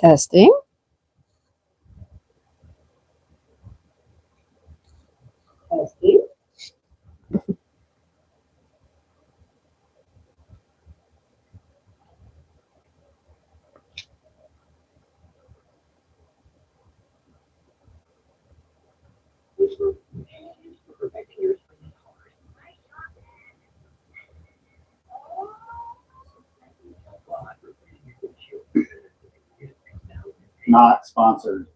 Testing. Testing. Not sponsored.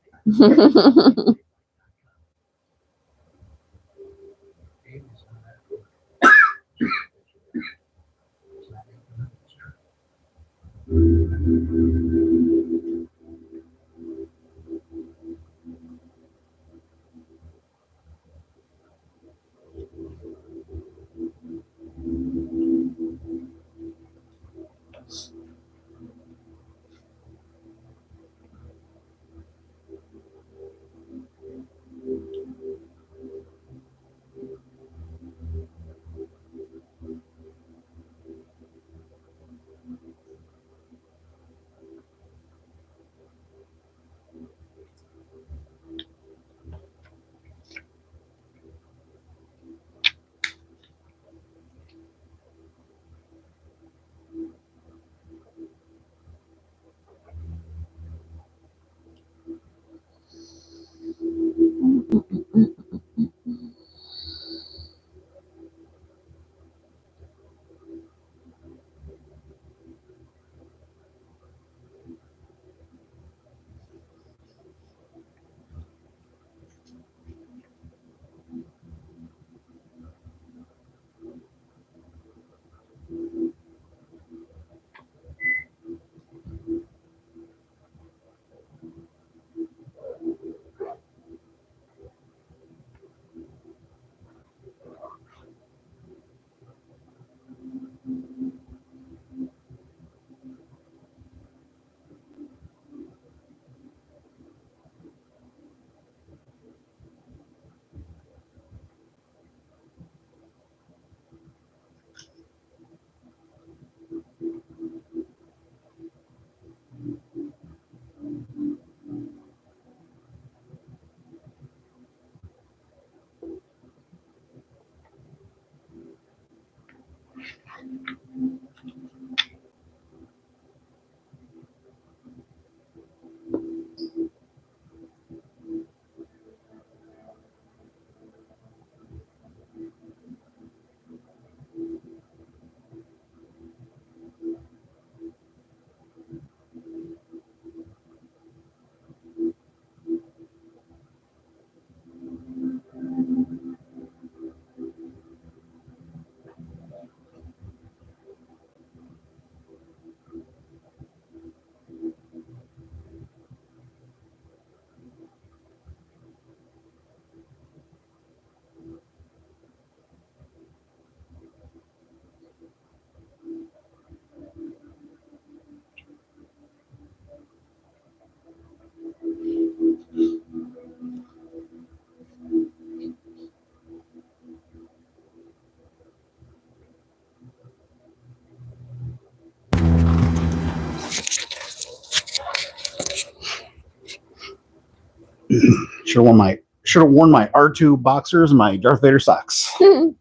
Should have worn my R2 boxers and my Darth Vader socks. I'm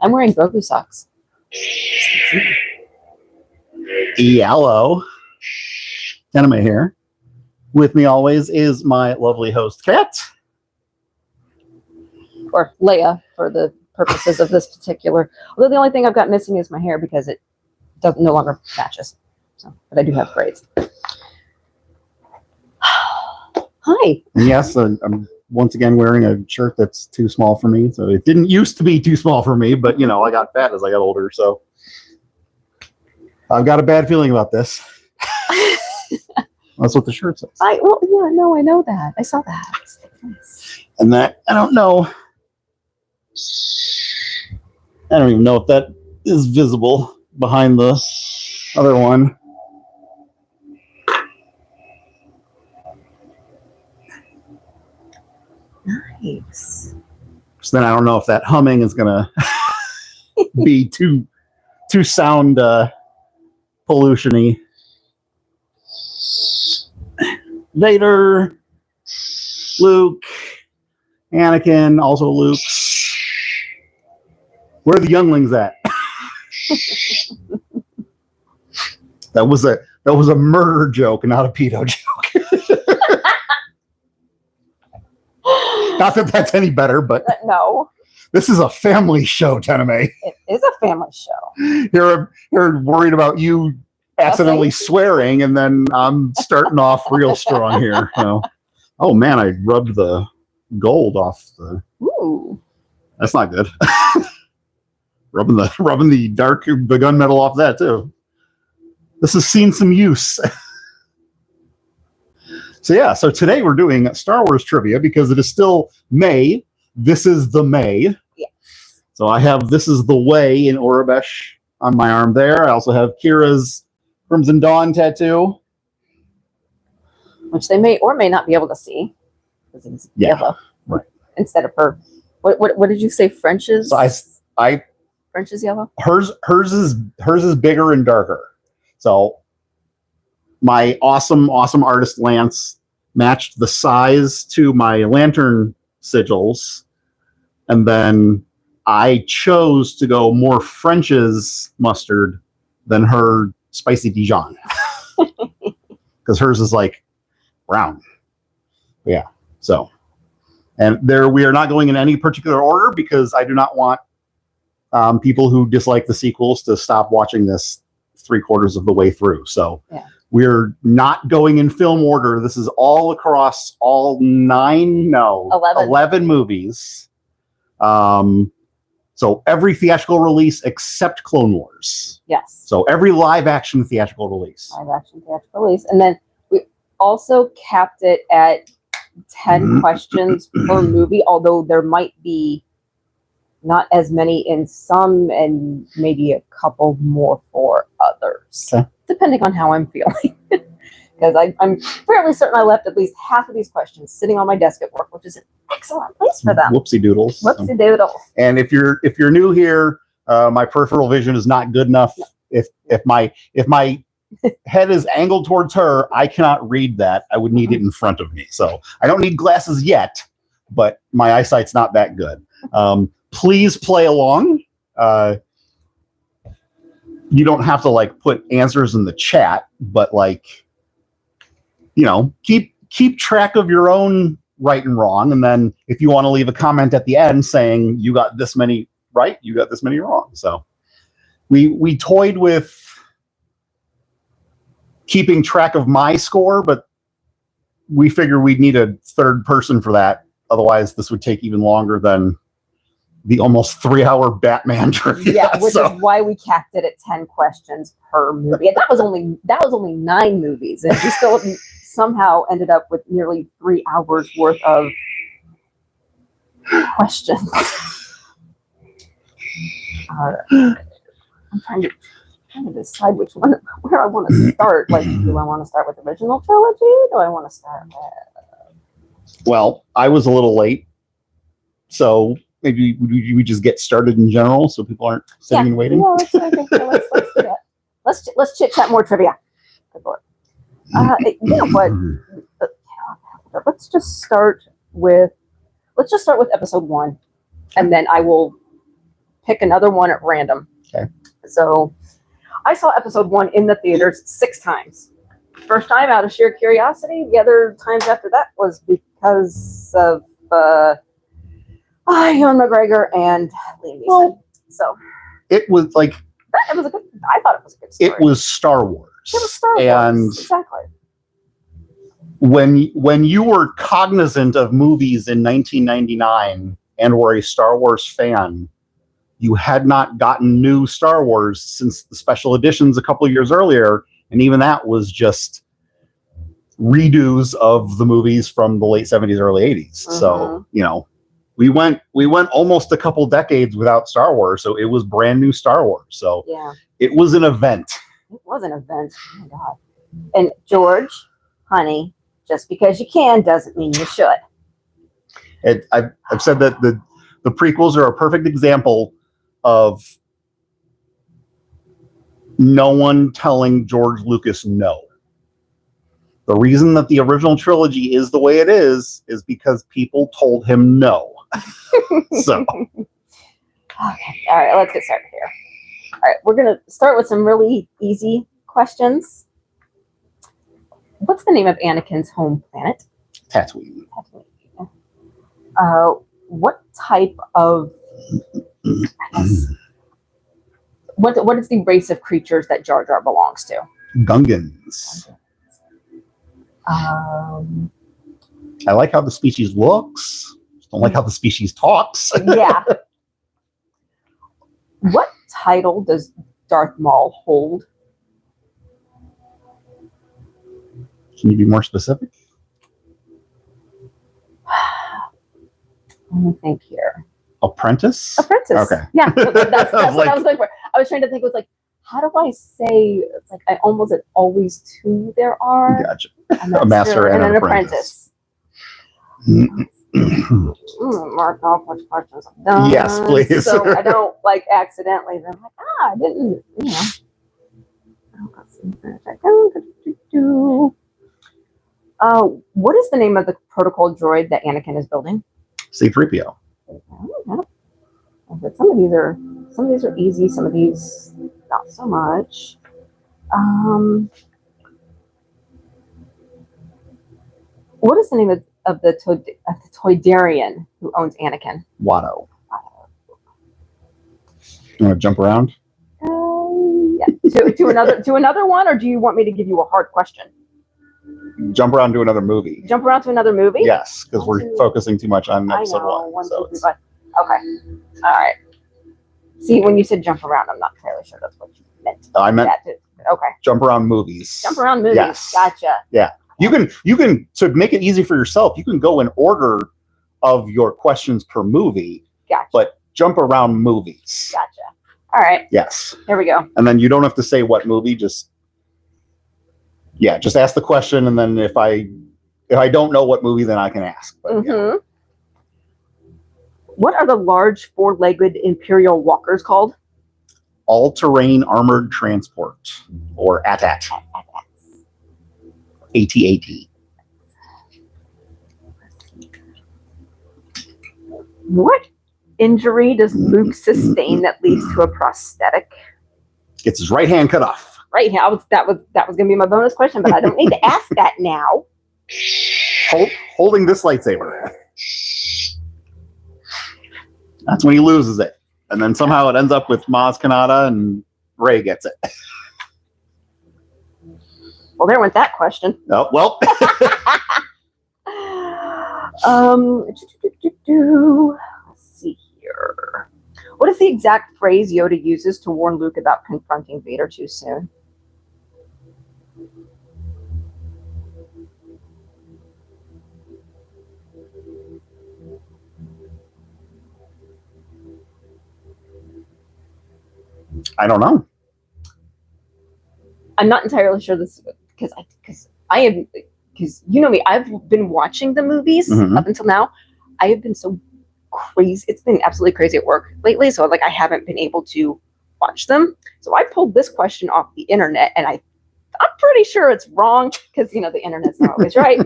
wearing Grogu socks. Yellow. Tenime here. With me always is my lovely host, Kat. Or Leia, for the purposes of this particular. Although the only thing I've got missing is my hair because it no longer matches. So, but I do have braids. Hi. And yes, I'm once again wearing a shirt that's too small for me. So it didn't used to be too small for me, but you know, I got fat as I got older. So I've got a bad feeling about this. That's what the shirt says. I know that. I saw that. It's nice. And that, I don't know. I don't even know if that is visible behind the other one. Nice. So then I don't know if that humming is gonna be too sound pollution-y. Vader, Luke, Anakin, also Luke's. Where are the younglings at? That was a murder joke, not a pedo joke. Not that that's any better, but No, this is a family show, Tenime. it is a family show. You're worried about you accidentally swearing, and then I'm starting off real strong here. So, oh man, I rubbed the gold off the. Ooh. That's not good. rubbing the gunmetal off that too. This has seen some use. So today we're doing Star Wars trivia because it is still May. This is the May. Yes. So I have This Is the Way in Urabesh on my arm there. I also have Kira's Crimson Dawn tattoo. Which they may or may not be able to see. Because it's yellow. Right. Instead of her. What did you say? French's? So I French's yellow? hers is bigger and darker. So my awesome artist Lance matched the size to my lantern sigils, and then I chose to go more French's mustard than her spicy Dijon because hers is like brown. Yeah. So, and there we are not going in any particular order because I do not want people who dislike the sequels to stop watching this 3/4 of the way through. So yeah. We're not going in film order. This is all across all 11 movies. So every theatrical release except Clone Wars. Yes. So every live action theatrical release. Live action theatrical release. And then we also capped it at 10 questions per movie, although there might be not as many in some and maybe a couple more for others, depending on how I'm feeling. Because I'm fairly certain I left at least half of these questions sitting on my desk at work, which is an excellent place for them. Whoopsie doodles. Whoopsie doodles. And if you're new here, my peripheral vision is not good enough. No. If my head is angled towards her, I cannot read that. I would need it in front of me. So I don't need glasses yet, but my eyesight's not that good. Please play along. You don't have to like put answers in the chat, but like, keep track of your own right and wrong. And then if you want to leave a comment at the end saying you got this many right, you got this many wrong. So we toyed with keeping track of my score, but we figure we'd need a third person for that. Otherwise this would take even longer than the almost 3-hour Batman trivia. Yeah, which is why we capped it at 10 questions per movie. And that was only 9 movies, and we still somehow ended up with nearly 3 hours worth of questions. I'm trying to decide where I want to start. Like, do I want to start with the original trilogy? Do I want to start with? Well, I was a little late, so maybe we just get started in general so people aren't sitting and waiting. No, let's do that. Let's chit chat more trivia. Good Lord. Let's just start with episode 1, and then I will pick another one at random. Okay. So I saw episode 1 in the theaters 6 times. First time out of sheer curiosity. The other times after that was because of Ewan McGregor and Liam Neeson. Well, so it was like I thought it was a good story. It was Star Wars. It was Star Wars. And exactly. When you were cognizant of movies in 1999 and were a Star Wars fan, you had not gotten new Star Wars since the special editions a couple of years earlier, and even that was just redos of the movies from the late 70s, early 80s. Mm-hmm. So, we went almost a couple decades without Star Wars, so it was brand new Star Wars. So yeah, it was an event. It was an event. Oh my God. And George, honey, just because you can doesn't mean you should. I've said that the prequels are a perfect example of no one telling George Lucas no. The reason that the original trilogy is the way it is because people told him no. So. Okay. All right. Let's get started here. All right. We're going to start with some really easy questions. What's the name of Anakin's home planet? Tatooine. What type of... I guess, what is the race of creatures that Jar Jar belongs to? Gungans. I like how the species looks. Don't like how the species talks. Yeah. What title does Darth Maul hold? Can you be more specific? Let me think here. Apprentice? Apprentice. Okay. Yeah, that's what Like- I was looking for. I was trying to think, was like, how do I say, it's like, I almost said always two there are. Gotcha. A master and an apprentice. Mark off which questions I've done. Yes, please. So I don't like accidentally. I'm like, I didn't, what is the name of the protocol droid that Anakin is building? C-3PO. But some of these are easy, some of these not so much. What is the name of the Toydarian who owns Anakin? Watto. You want to jump around? Yeah. To another one, or do you want me to give you a hard question? Jump around to another movie. Jump around to another movie? Yes, because we're focusing too much on I episode know. one. Two, three, five. Okay. All right. See, when you said jump around, I'm not entirely sure that's what you meant. I meant okay. jump around movies. Jump around movies. Yes. Gotcha. Yeah. You can to make it easy for yourself, you can go in order of your questions per movie. Gotcha. But jump around movies. Gotcha. All right. Yes. Here we go. And then you don't have to say what movie, just ask the question, and then if I don't know what movie, then I can ask. But, yeah. What are the large four-legged Imperial walkers called? All-terrain armored transport, or AT-AT. AT-AT. What injury does Luke sustain that leads to a prosthetic? Gets his right hand cut off. Right here, that was going to be my bonus question, but I don't need to ask that now. Holding this lightsaber. That's when he loses it. And then somehow it ends up with Maz Kanata and Rey gets it. Well, there went that question. Oh, well. Let's see here. What is the exact phrase Yoda uses to warn Luke about confronting Vader too soon? I don't know. I'm not entirely sure this because you know me, I've been watching the movies up until now. I have been so crazy. It's been absolutely crazy at work lately. So like I haven't been able to watch them. So I pulled this question off the internet, and I'm pretty sure it's wrong because the internet's not always right.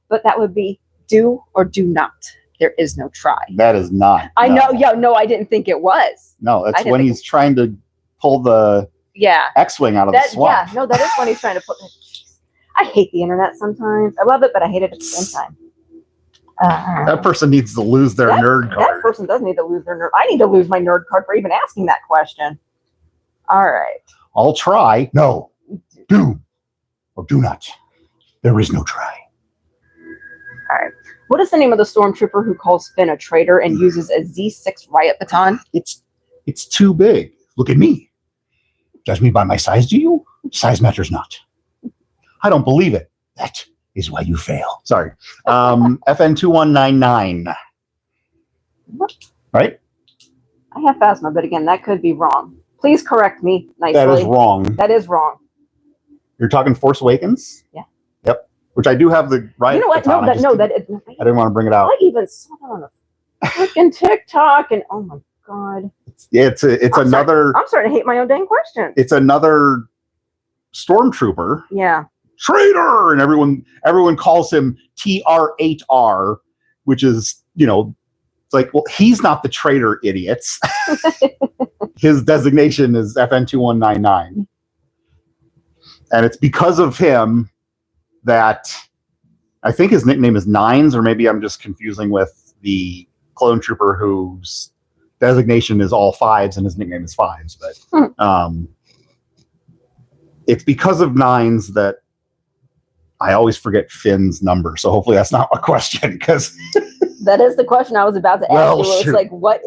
But that would be do or do not. There is no try. That is not. I know. Yeah, no, I didn't think it was. No, that's when he's trying to pull the X-wing out of the swamp. Yeah, no, that is when he's trying to put. I hate the internet sometimes. I love it, but I hate it at the same time. That person needs to lose their nerd card. That person does need to lose their nerd. I need to lose my nerd card for even asking that question. All right. I'll try. No. Do or do not. There is no try. All right. What is the name of the stormtrooper who calls Finn a traitor and uses a Z6 riot baton? It's too big. Look at me. Judge me by my size, do you? Size matters not. I don't believe it. That is why you fail. Sorry. FN2199. Right? I have phasma, but again, that could be wrong. Please correct me nicely. That is wrong. That is wrong. You're talking Force Awakens? Yeah. Yep. Which I do have the right. You know what? baton. I didn't want to bring it out. I even saw that on a freaking TikTok, and oh my god. It's another. I'm starting to hate my own dang question. It's another stormtrooper. Yeah. traitor, and everyone calls him TR8R, which is, it's like, well, he's not the traitor, idiots. His designation is FN2199. And it's because of him that I think his nickname is Nines, or maybe I'm just confusing with the clone trooper whose designation is all fives and his nickname is Fives. But it's because of Nines that I always forget Finn's number. So hopefully that's not a question, because that is the question I was about to ask Well, you. It was like, what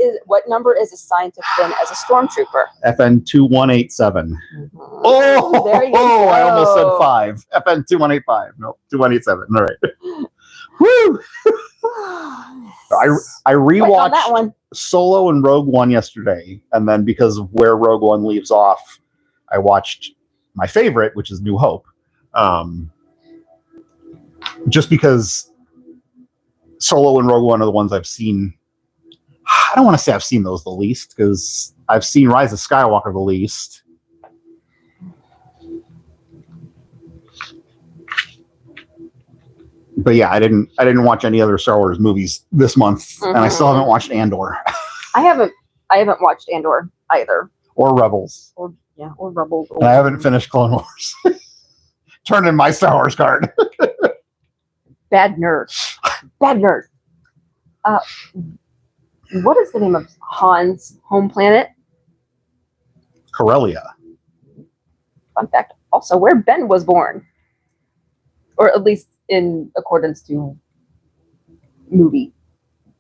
number is assigned to Finn as a stormtrooper? FN2187. Oh, there you go. I almost said 5. FN2185. No, 2187. All right. Woo! I rewatched that one. Solo and Rogue One yesterday, and then because of where Rogue One leaves off, I watched my favorite, which is New Hope. Just because Solo and Rogue One are the ones I've seen. I don't want to say I've seen those the least, because I've seen Rise of Skywalker the least. But yeah, I didn't watch any other Star Wars movies this month, and I still haven't watched Andor. I haven't watched Andor either. Or Rebels. Or Rebels. And I haven't finished Clone Wars. Turn in my Star Wars card. Bad nerd. What is the name of Han's home planet? Corellia. Fun fact. Also, where Ben was born, or at least in accordance to movie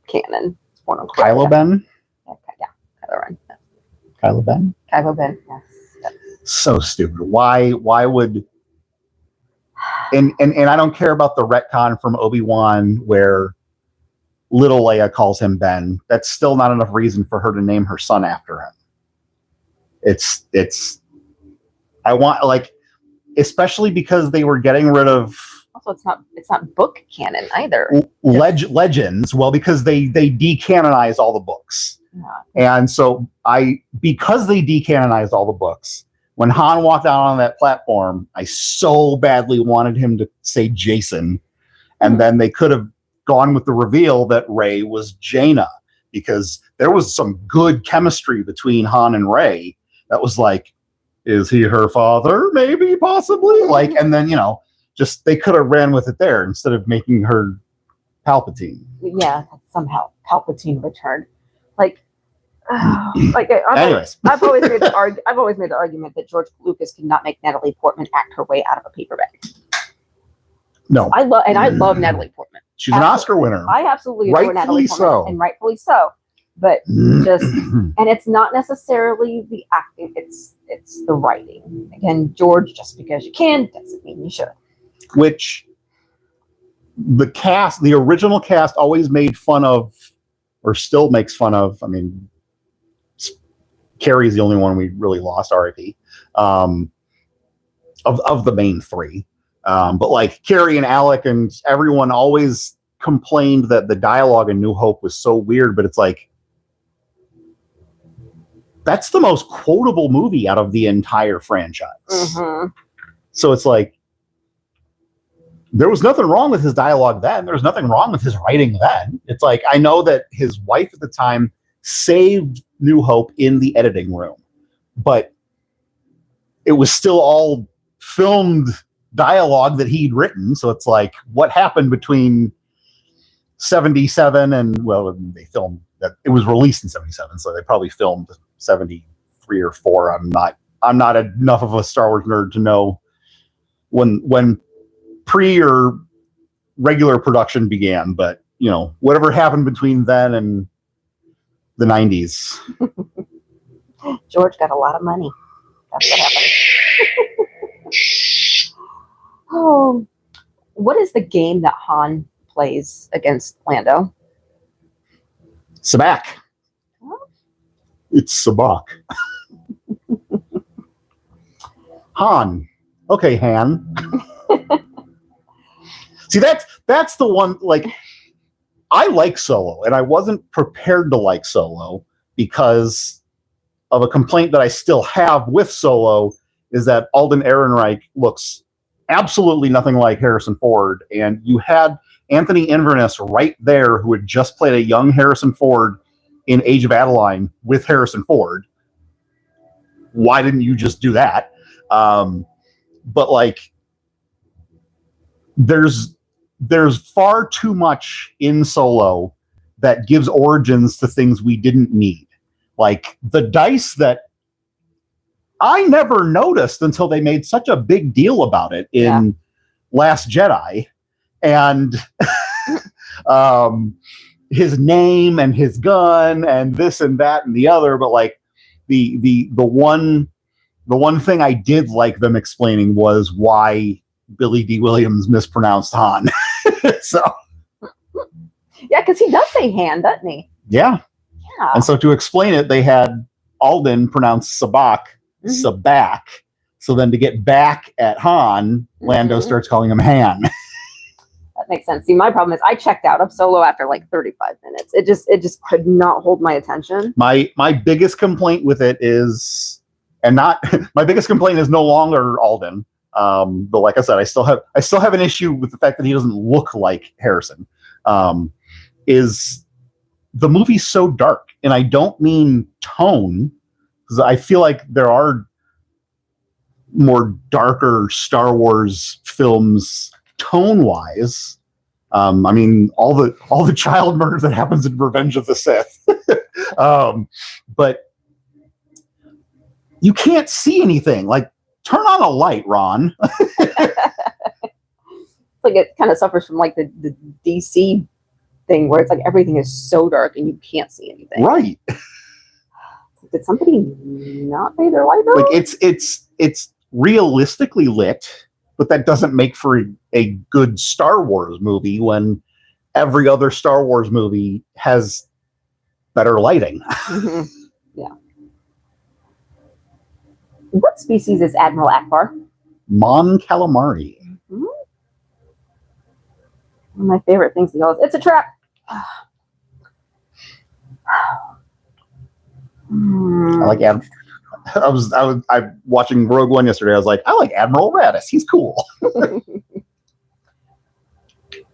canon. It's born on Kylo Ben. Yeah, Kylo Ren. Yeah. Kylo Ben. Kylo Ben. Yes. So stupid. Why would? And I don't care about the retcon from Obi-Wan where little Leia calls him Ben. That's still not enough reason for her to name her son after him. It's I want, like, especially because they were getting rid of. Also, it's not book canon either. Legends. Well, because they decanonized all the books. Yeah. And so because they decanonized all the books, when Han walked out on that platform, I so badly wanted him to say Jason. And then they could have gone with the reveal that Rey was Jaina, because there was some good chemistry between Han and Rey. That was like, is he her father? Maybe, possibly. Like, and then, just they could have ran with it there instead of making her Palpatine. Yeah, somehow Palpatine returned. Anyways, I've always made the argument that George Lucas could not make Natalie Portman act her way out of a paper bag. No, I love Natalie Portman. She's an Oscar winner. I absolutely adore Natalie Portman, and rightfully so. But just, and it's not necessarily the acting; it's the writing. Again, George, just because you can doesn't mean you should. Which the original cast always made fun of, or still makes fun of. I mean, Carrie's the only one we really lost, R.I.P. Of the main three. But like Carrie and Alec and everyone always complained that the dialogue in New Hope was so weird, but it's like, that's the most quotable movie out of the entire franchise. Mm-hmm. So it's like, there was nothing wrong with his dialogue then. There was nothing wrong with his writing then. It's like, I know that his wife at the time saved New Hope in the editing room, but it was still all filmed dialogue that he'd written. So it's like, what happened between 77 and, well, they filmed that, it was released in 77, so they probably filmed 73 or 4. I'm not enough of a Star Wars nerd to know when pre or regular production began, but whatever happened between then and the 90s. George got a lot of money. That's what happened. Oh, what is the game that Han plays against Lando? Sabacc. Huh? It's Sabacc. Han. Okay, Han. See, that's the one, like, I like Solo, and I wasn't prepared to like Solo because of a complaint that I still have with Solo, is that Alden Ehrenreich looks absolutely nothing like Harrison Ford, and you had Anthony Inverness right there, who had just played a young Harrison Ford in Age of Adeline with Harrison Ford. Why didn't you just do that? But like, there's far too much in Solo that gives origins to things we didn't need. Like the dice that I never noticed until they made such a big deal about it in Last Jedi. And his name and his gun and this and that and the other, but like the one thing I did like them explaining was why Billy D. Williams mispronounced Han. So yeah, because he does say Han, doesn't he? Yeah. Yeah. And so to explain it, they had Alden pronounce Sabak, Sabak. So then to get back at Han, Lando starts calling him Han. That makes sense. See, my problem is I checked out of Solo after like 35 minutes. It just could not hold my attention. My biggest complaint with it is, and not my biggest complaint is no longer Alden. But like I said, I still have an issue with the fact that he doesn't look like Harrison. Is the movie's so dark, and I don't mean tone, because I feel like there are more darker Star Wars films tone-wise. I mean, all the child murder that happens in Revenge of the Sith, but you can't see anything. Like, turn on a light, Ron. It's like it kind of suffers from like the DC thing where it's like everything is so dark and you can't see anything. Right. Did somebody not pay their light bill? Like it's realistically lit, but that doesn't make for a good Star Wars movie when every other Star Wars movie has better lighting. Yeah. What species is Admiral Akbar? Mon calamari. One of my favorite things to yell is, "It's a trap!" I like I was watching Rogue One yesterday. I was like, I like Admiral Raddus. He's cool.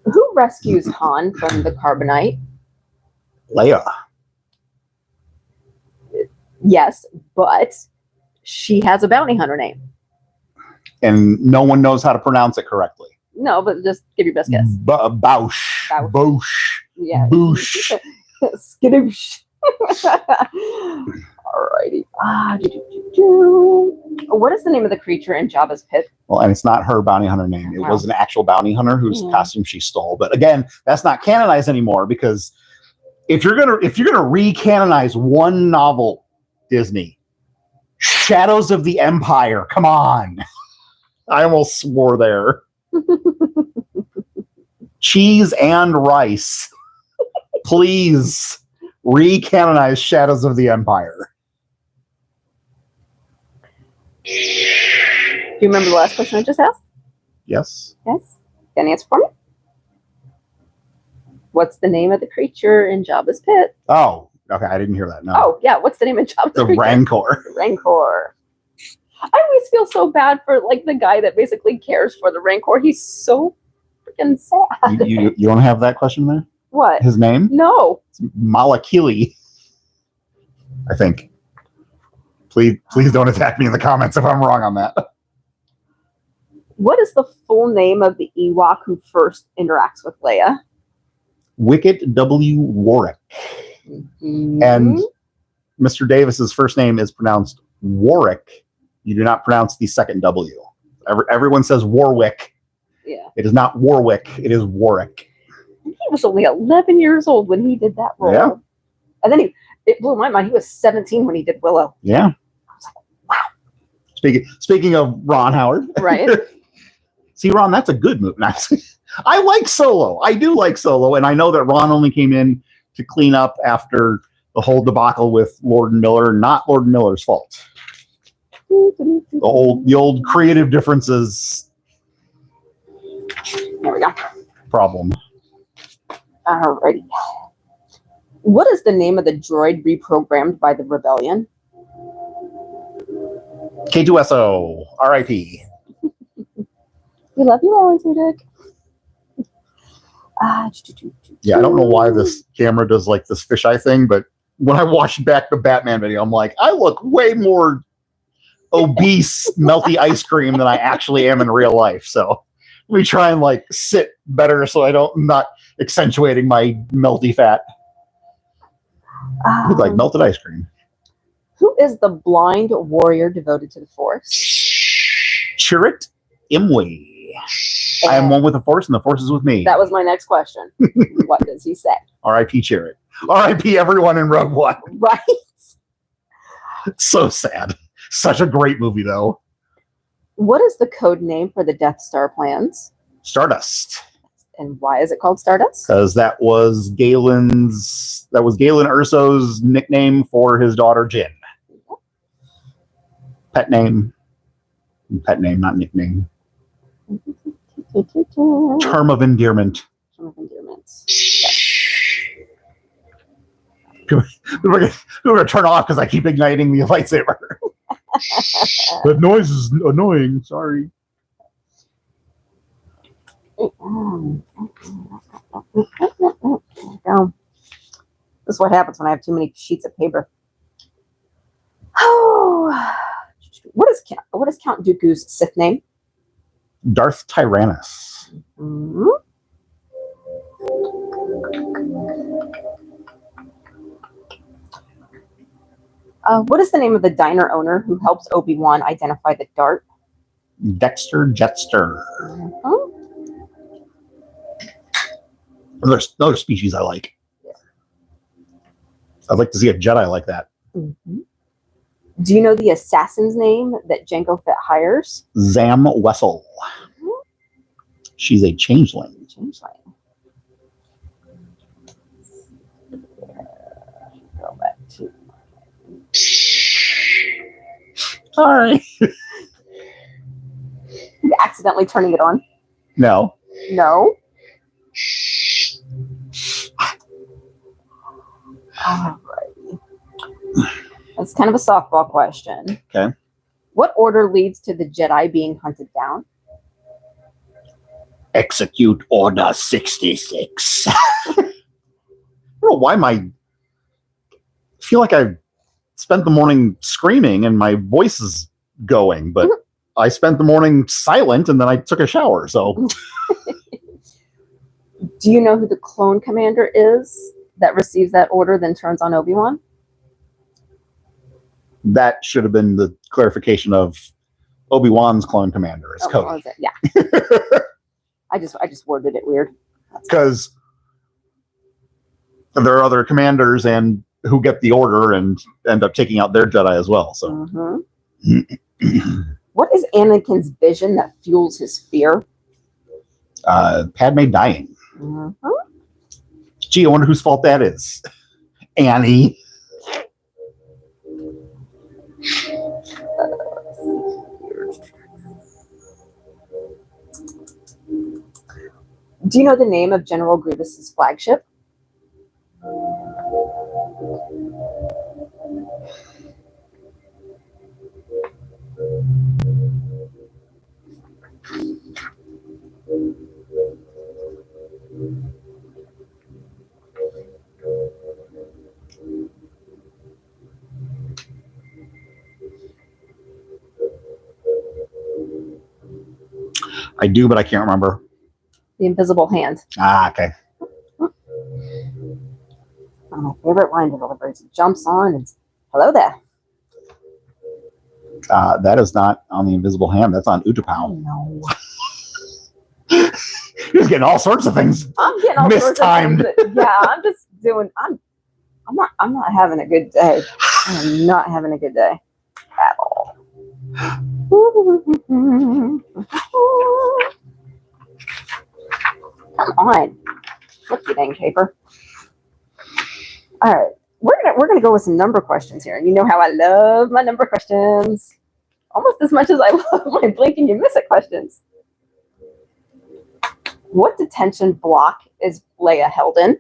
Who rescues Han from the carbonite? Leia. Yes, but she has a bounty hunter name. And no one knows how to pronounce it correctly. No, but just give your best guess. Bausch. Bausch. Yeah. Boosh. Skadoosh. Alrighty. What is the name of the creature in Jabba's pit? Well, and it's not her bounty hunter name. It was an actual bounty hunter whose costume she stole. But again, that's not canonized anymore, because if you're gonna recanonize one novel, Disney, Shadows of the Empire, come on. I almost swore there. Cheese and rice. Please recanonize Shadows of the Empire. Do you remember the last question I just asked? Yes. Yes. Got an answer for me? What's the name of the creature in Jabba's pit? Oh, okay. I didn't hear that. No. Oh, yeah. What's the name of Jabba's The creature? Rancor. The Rancor. I always feel so bad for like the guy that basically cares for the Rancor. He's so freaking sad. You don't have that question there? What? His name? No. It's Malakili, I think. Please don't attack me in the comments if I'm wrong on that. What is the full name of the Ewok who first interacts with Leia? Wicket W. Warwick. And Mr. Davis's first name is pronounced Warwick. You do not pronounce the second W. Everyone says Warwick. Yeah. It is not Warwick. It is Warwick. He was only 11 years old when he did that role. Yeah. And then it blew my mind. He was 17 when he did Willow. Yeah. I was like, wow. Speaking of Ron Howard. Right. See, Ron, that's a good movie. I like Solo. I do like Solo. And I know that Ron only came in to clean up after the whole debacle with Lord and Miller. Not Lord and Miller's fault. The old creative differences. There we go. Problem. Alrighty. What is the name of the droid reprogrammed by the rebellion? K2SO. RIP. We love you, Alan Tudyk. Yeah, I don't know why this camera does like this fisheye thing, but when I watched back the Batman video, I'm like, I look way more obese, melty ice cream than I actually am in real life. So let me try and like sit better so I'm not accentuating my melty fat. Look like melted ice cream. Who is the blind warrior devoted to the Force? Chirrut Imwe. I am one with the Force, and the Force is with me. That was my next question. What does he say? R.I.P. Chirrut. R.I.P. everyone in Rogue One. Right? So sad. Such a great movie, though. What is the code name for the Death Star plans? Stardust. And why is it called Stardust? Because that was Galen Erso's nickname for his daughter Jyn. Pet name, not nickname. Term of endearment. Term of endearment. We're going to turn off because I keep igniting the lightsaber. That noise is annoying. Sorry. This is what happens when I have too many sheets of paper. Oh, what is Count Dooku's Sith name? Darth Tyrannus. Mm-hmm. What is the name of the diner owner who helps Obi-Wan identify the dart? Dexter Jetster. Mm-hmm. Another species I like. Yeah. I'd like to see a Jedi like that. Mm-hmm. Do you know the assassin's name that Jango Fett hires? Zam Wessel. Mm-hmm. She's a changeling. Go back to. Sorry. You accidentally turning it on? No. No. Alrighty. That's kind of a softball question. Okay. What order leads to the Jedi being hunted down? Execute Order 66. I don't know why I feel like I spent the morning screaming and my voice is going, but I spent the morning silent and then I took a shower, so. Do you know who the clone commander is that receives that order, then turns on Obi-Wan? That should have been the clarification of Obi-Wan's clone commander is Cody. Yeah. I just worded it weird. Because there are other commanders and who get the order and end up taking out their Jedi as well. So, mm-hmm. What is Anakin's vision that fuels his fear? Padme dying. Mm-hmm. Gee, I wonder whose fault that is. Annie. Do you know the name of General Grievous's flagship? I do, but I can't remember. The Invisible Hand. Ah, okay. My favorite line deliveries. He jumps on and hello there. That is not on the Invisible Hand. That's on Utapau. No. He's getting all sorts of things. I'm getting all mistimed. Sorts of things. Yeah, I'm just doing. I'm not having a good day. I'm not having a good day at all. Come on, flip the dang paper. All right, we're gonna go with some number questions here. You know how I love my number questions, almost as much as I love my blink and you miss it questions. What detention block is Leia held in?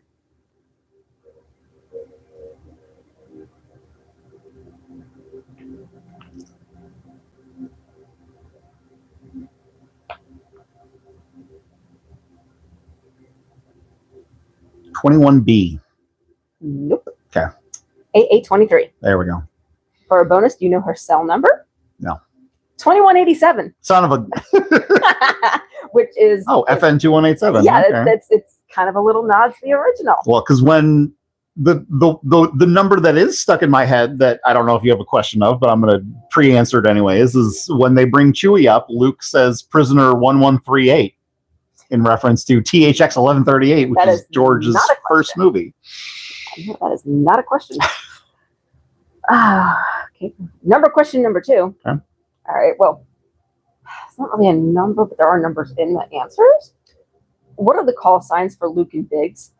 21B. Nope. Okay. A823. There we go. For a bonus, do you know her cell number? No. 2187. Son of a. Which is FN 2187. Yeah, Okay. it's kind of a little nod to the original. Well, because when the number that is stuck in my head that I don't know if you have a question of, but I'm going to pre-answer it anyways, is when they bring Chewie up, Luke says prisoner 1138 in reference to THX 1138, which is George's first movie. That is not a question. Okay. Question number 2. Okay. All right. Well, it's not really a number, but there are numbers in the answers. What are the call signs for Luke and Biggs?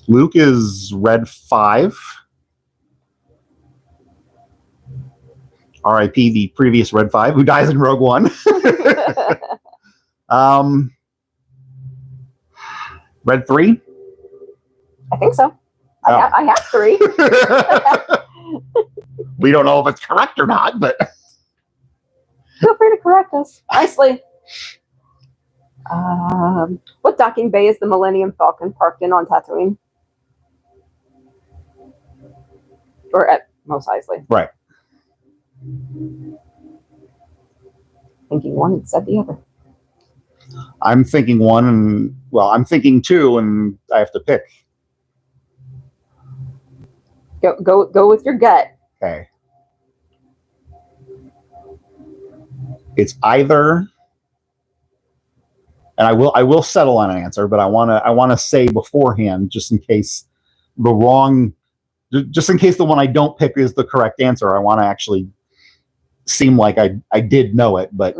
Luke is Red 5. R.I.P. the previous Red 5 who dies in Rogue One. Red 3? I think so. Oh. I have 3. We don't know if it's correct or not, but feel free to correct us nicely. What docking bay is the Millennium Falcon parked in on Tatooine? Or at Mos Eisley? Right. Thinking one and said the other. I'm thinking one, and I'm thinking 2, and I have to pick. Go with your gut. Okay. It's either, and I will settle on an answer, but I want to say beforehand, just in case the one I don't pick is the correct answer. I want to actually seem like I did know it, but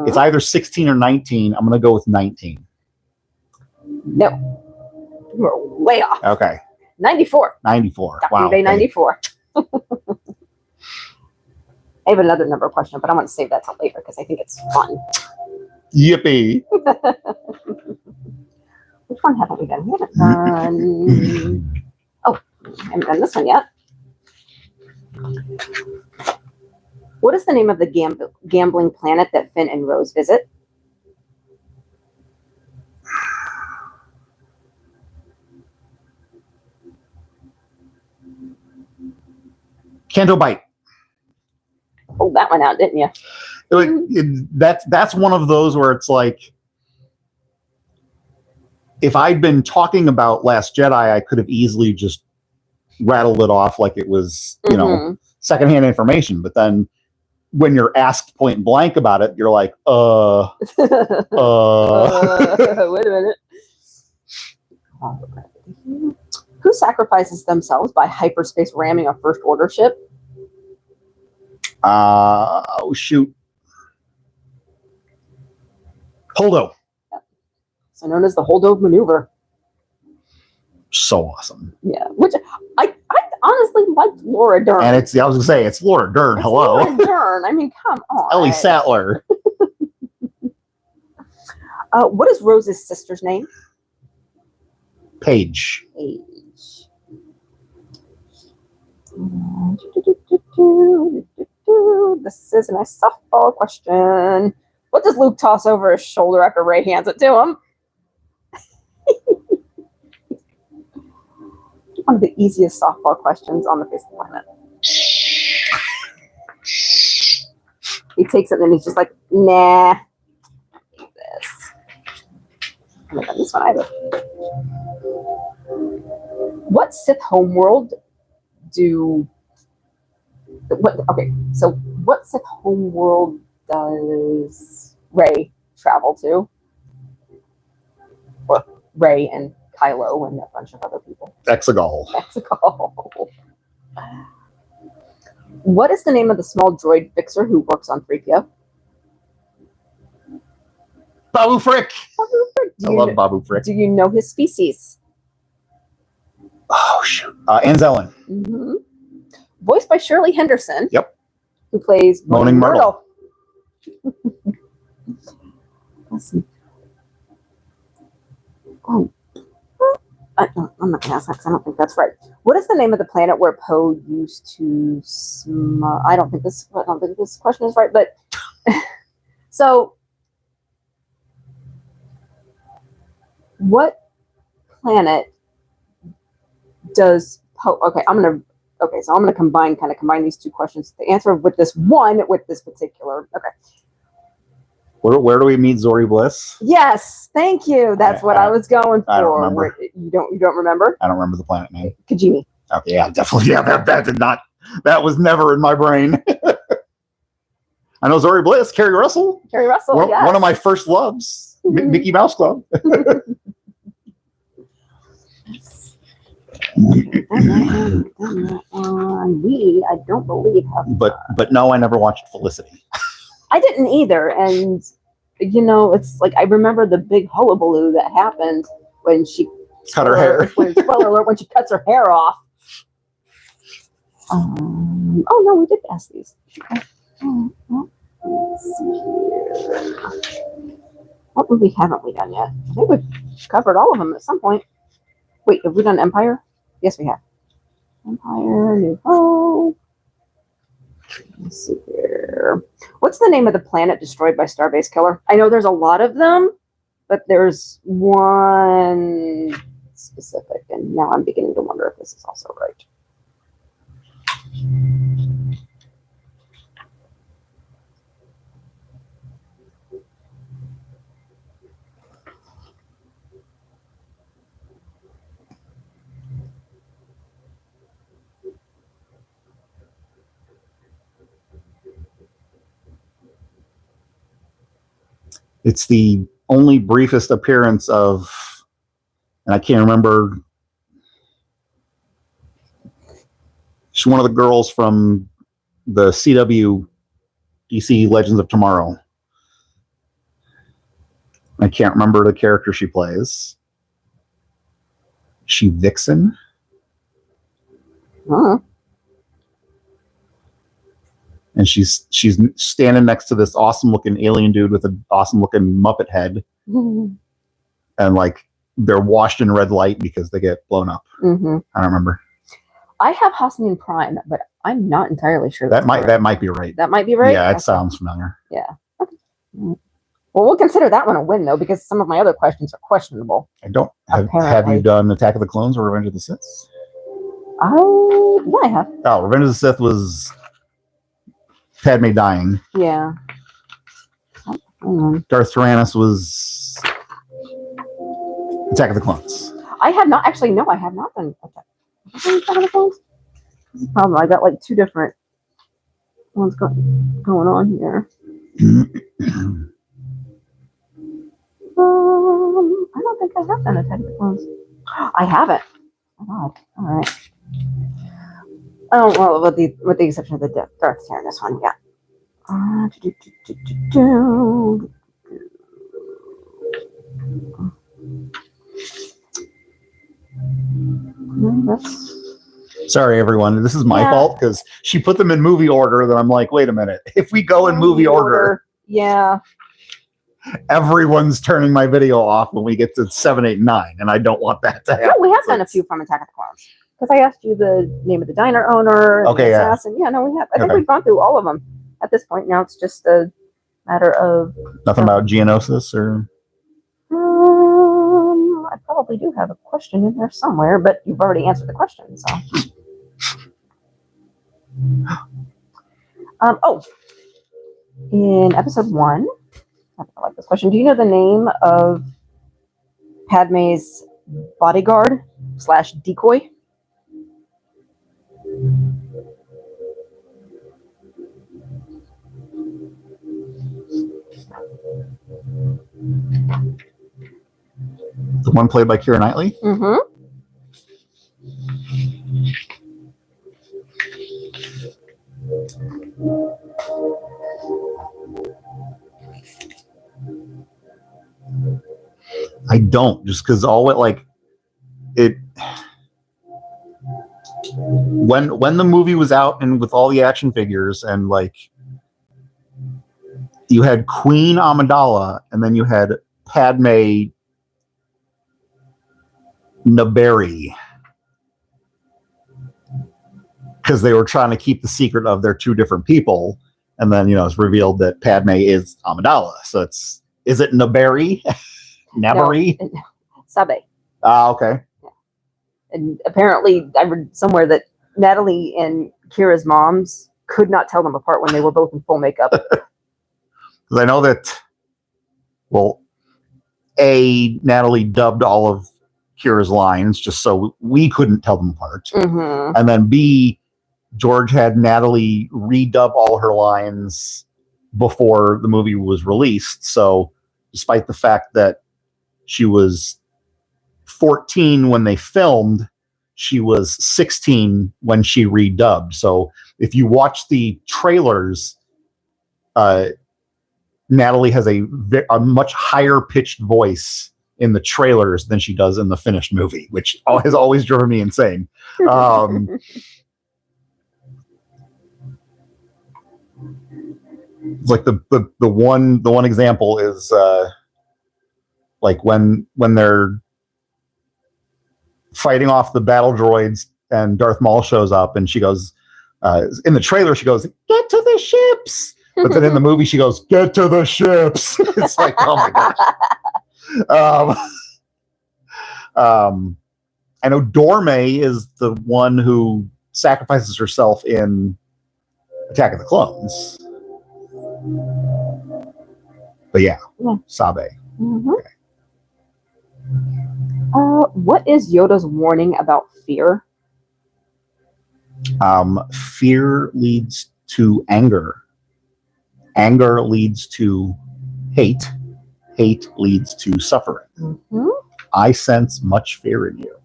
it's either 16 or 19. I'm going to go with 19. No, you were way off. Okay. 94. 94. Wow. Okay. 94. I have another number question, but I want to save that till later because I think it's fun. Yippee. Which one haven't we done? We haven't done. Oh, I haven't done this one yet. What is the name of the gambling planet that Finn and Rose visit? Canto Bite. Pulled that one out, didn't you? That's one of those where it's like, if I'd been talking about Last Jedi, I could have easily just rattled it off like it was, secondhand information. But then when you're asked point blank about it, you're like, wait a minute. Who sacrifices themselves by hyperspace ramming a First Order ship? Oh, shoot. Holdo. So known as the Holdo maneuver. So awesome. Yeah, which I honestly liked Laura Dern. And I was going to say, it's Laura Dern. Hello. Laura Dern. I mean, come on. Ellie Sattler. What is Rose's sister's name? Paige. This is a nice softball question. What does Luke toss over his shoulder after Rey hands it to him? One of the easiest softball questions on the face of the planet. He takes it and he's just like, nah. This. I haven't done this one either. What Sith homeworld what Sith homeworld does Rey travel to? Or Rey and Kylo and a bunch of other people. Exegol. What is the name of the small droid fixer who works on 3PO? Babu Frick. I love Babu Frick. Do you know his species? Oh, shoot. Anzellan. Mm-hmm. Voiced by Shirley Henderson. Yep. Who plays Moaning Myrtle. Oh. I'm not going to ask that because I don't think that's right. What is the name of the planet where Poe used to I don't think this question is right, but so what planet does okay, so I'm gonna combine these two questions. The answer with this particular. Okay. Where do we meet Zori Bliss? Yes, thank you. That's what I was going for. I don't remember. You don't remember? I don't remember the planet name. Kajimi. Okay, yeah, definitely. Yeah, that did not. That was never in my brain. I know Zori Bliss, Carrie Russell. Carrie Russell, one of my first loves, Mickey Mouse Club. I don't believe have. But no, I never watched Felicity. I didn't either, and it's like I remember the big hullabaloo that happened when she cut her hair. Spoiler alert! When she cuts her hair off. Oh no, we did ask these. Okay. Let's see here. What movie haven't we done yet? I think we've covered all of them at some point. Wait, have we done Empire? Yes, we have. Empire, New Hope. Let's see here. What's the name of the planet destroyed by Starbase Killer? I know there's a lot of them, but there's one specific, and now I'm beginning to wonder if this is also right. It's the only briefest appearance of, and I can't remember. She's one of the girls from the CW DC Legends of Tomorrow. I can't remember the character she plays. Is she Vixen? Huh. And she's standing next to this awesome looking alien dude with an awesome looking Muppet head. Mm-hmm. And like they're washed in red light because they get blown up. Mm-hmm. I don't remember. I have Hosnian Prime, but I'm not entirely sure. That might be right. That might be right. Yeah, it sounds familiar. Yeah. Okay. Well, we'll consider that one a win though, because some of my other questions are questionable. I don't have you done Attack of the Clones or Revenge of the Sith? Yeah, I have. Oh, Revenge of the Sith was Padme dying. Yeah. Darth Tyrannus was Attack of the Clones. I have not actually. No, I have not done Attack of the Clones. This is the problem. I got like two different ones going on here. I don't think I have done Attack of the Clones. I haven't. Oh, God. All right. Oh well, with the exception of the Darth Tyrannus one, yeah. Sorry, everyone. This is my fault because she put them in movie order. That I'm like, wait a minute. If we go in movie order, yeah, everyone's turning my video off when we get to 7, 8, 9, and I don't want that to happen. No, we have done a few from Attack of the Clones because I asked you the name of the diner owner. Okay, the assassin. Yeah, no, we have. I think we've gone through all of them at this point. Now it's just a matter of nothing about Geonosis or. I probably do have a question in there somewhere, but you've already answered the question. So. In episode 1, I like this question. Do you know the name of Padme's bodyguard / decoy? The one played by Keira Knightley? Mm-hmm. I don't, just because when the movie was out and with all the action figures and like you had Queen Amidala and then you had Padme Naberi because they were trying to keep the secret of their two different people, and then it's revealed that Padme is Amidala. So is it Naberi? Naberi? No, Sabe. Ah, okay. And apparently, I read somewhere that Natalie and Kira's moms could not tell them apart when they were both in full makeup. Because I know that, well, Natalie dubbed all of Kira's lines just so we couldn't tell them apart. Mm-hmm. And then B, George had Natalie redub all her lines before the movie was released. So despite the fact that she was 14 when they filmed, she was 16 when she redubbed. So if you watch the trailers, Natalie has a much higher pitched voice in the trailers than she does in the finished movie, which has always driven me insane. It's like the one example is like when they're fighting off the battle droids and Darth Maul shows up and she goes in the trailer she goes, "Get to the ships," but then in the movie she goes, "Get to the ships." It's like, oh my gosh. I know Dorme is the one who sacrifices herself in Attack of the Clones. But yeah. Sabe. Mm-hmm. Okay. What is Yoda's warning about fear? Fear leads to anger. Anger leads to hate. Hate leads to suffering. Mm-hmm. I sense much fear in you.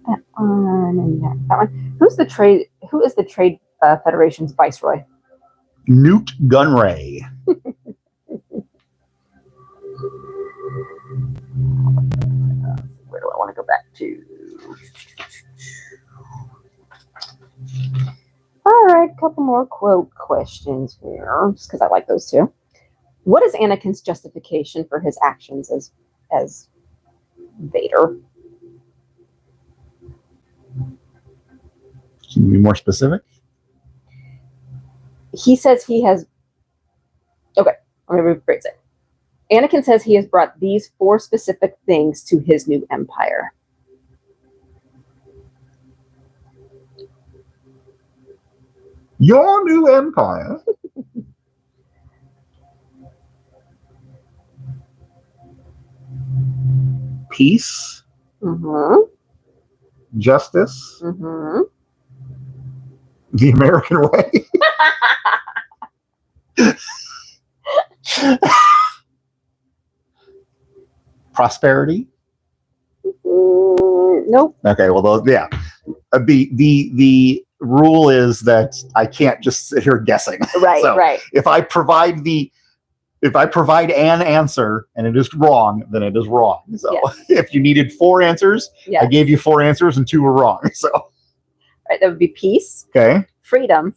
That one and that one. Who is the Trade Federation's viceroy? Newt Gunray. Where do I want to go back to? All right, a couple more quote questions here, just because I like those too. What is Anakin's justification for his actions as Vader? Can you be more specific? He says he has. Okay, let me rephrase it. Anakin says he has brought these 4 specific things to his new empire. Your new empire? Peace. Mm-hmm. Justice. Mm-hmm. The American way. Prosperity. Nope. Okay, well, yeah. The rule is that I can't just sit here guessing. Right, so right. If I provide an answer and it is wrong, then it is wrong. So yes. If you needed 4 answers, yes. I gave you 4 answers and 2 were wrong. So right, that would be peace. Okay. Freedom.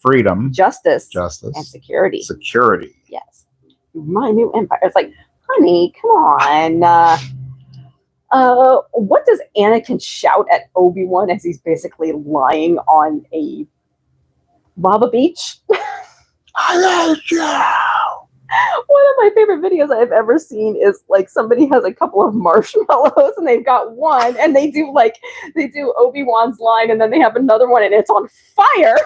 Justice. And security. Yes. My new empire. It's like, honey, come on. What does Anakin shout at Obi-Wan as he's basically lying on a lava beach? I love you. One of my favorite videos I've ever seen is like somebody has a couple of marshmallows and they've got one and they do Obi-Wan's line and then they have another one and it's on fire.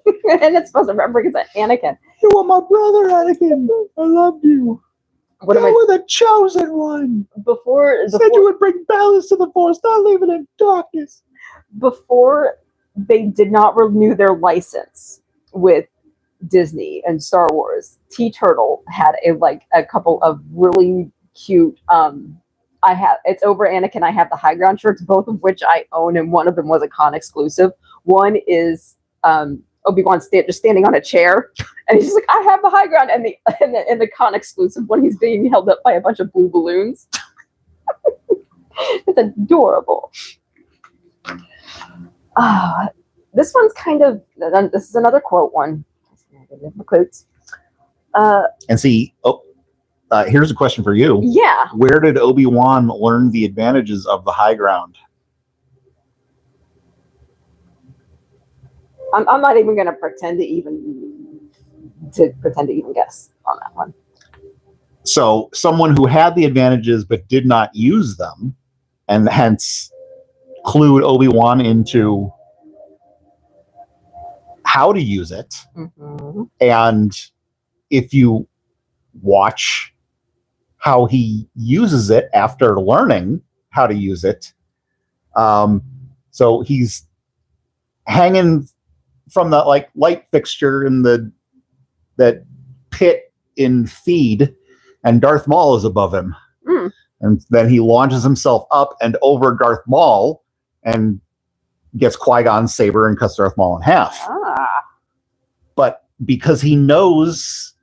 And it's supposed to represent Anakin. You are my brother, Anakin. I love you. You were the chosen one. Before said you would bring balance to the Force, not leave it in darkness. Before they did not renew their license with Disney and Star Wars, T-Turtle had a couple of really cute. It's over Anakin. I have the high ground shirts, both of which I own, and one of them was a con exclusive. One is Obi-Wan just standing on a chair, and he's just like, "I have the high ground," and the con exclusive one, he's being held up by a bunch of blue balloons. It's adorable. This one's this is another quote one. Quotes. And see, here's a question for you. Yeah. Where did Obi-Wan learn the advantages of the high ground? I'm not even going to pretend to even guess on that one. So someone who had the advantages but did not use them, and hence clued Obi-Wan into how to use it. Mm-hmm. And if you watch how he uses it after learning how to use it, so he's hanging from the light fixture in that pit in Feed, and Darth Maul is above him. Mm. And then he launches himself up and over Darth Maul and gets Qui-Gon's saber and cuts Darth Maul in half. But because he knows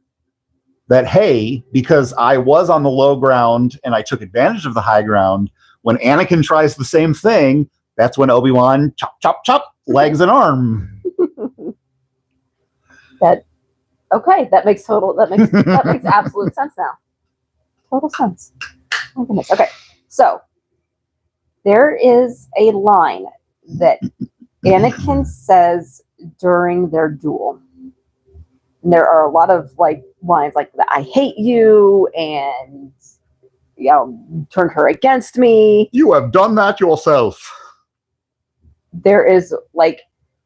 that, hey, because I was on the low ground and I took advantage of the high ground, when Anakin tries the same thing, that's when Obi-Wan chop, chop, chop, legs and arm. That makes absolute sense now. Total sense. Oh my goodness. Okay, so there is a line that Anakin says during their duel. And there are a lot of lines like that. I hate you, and turned her against me. You have done that yourself. There is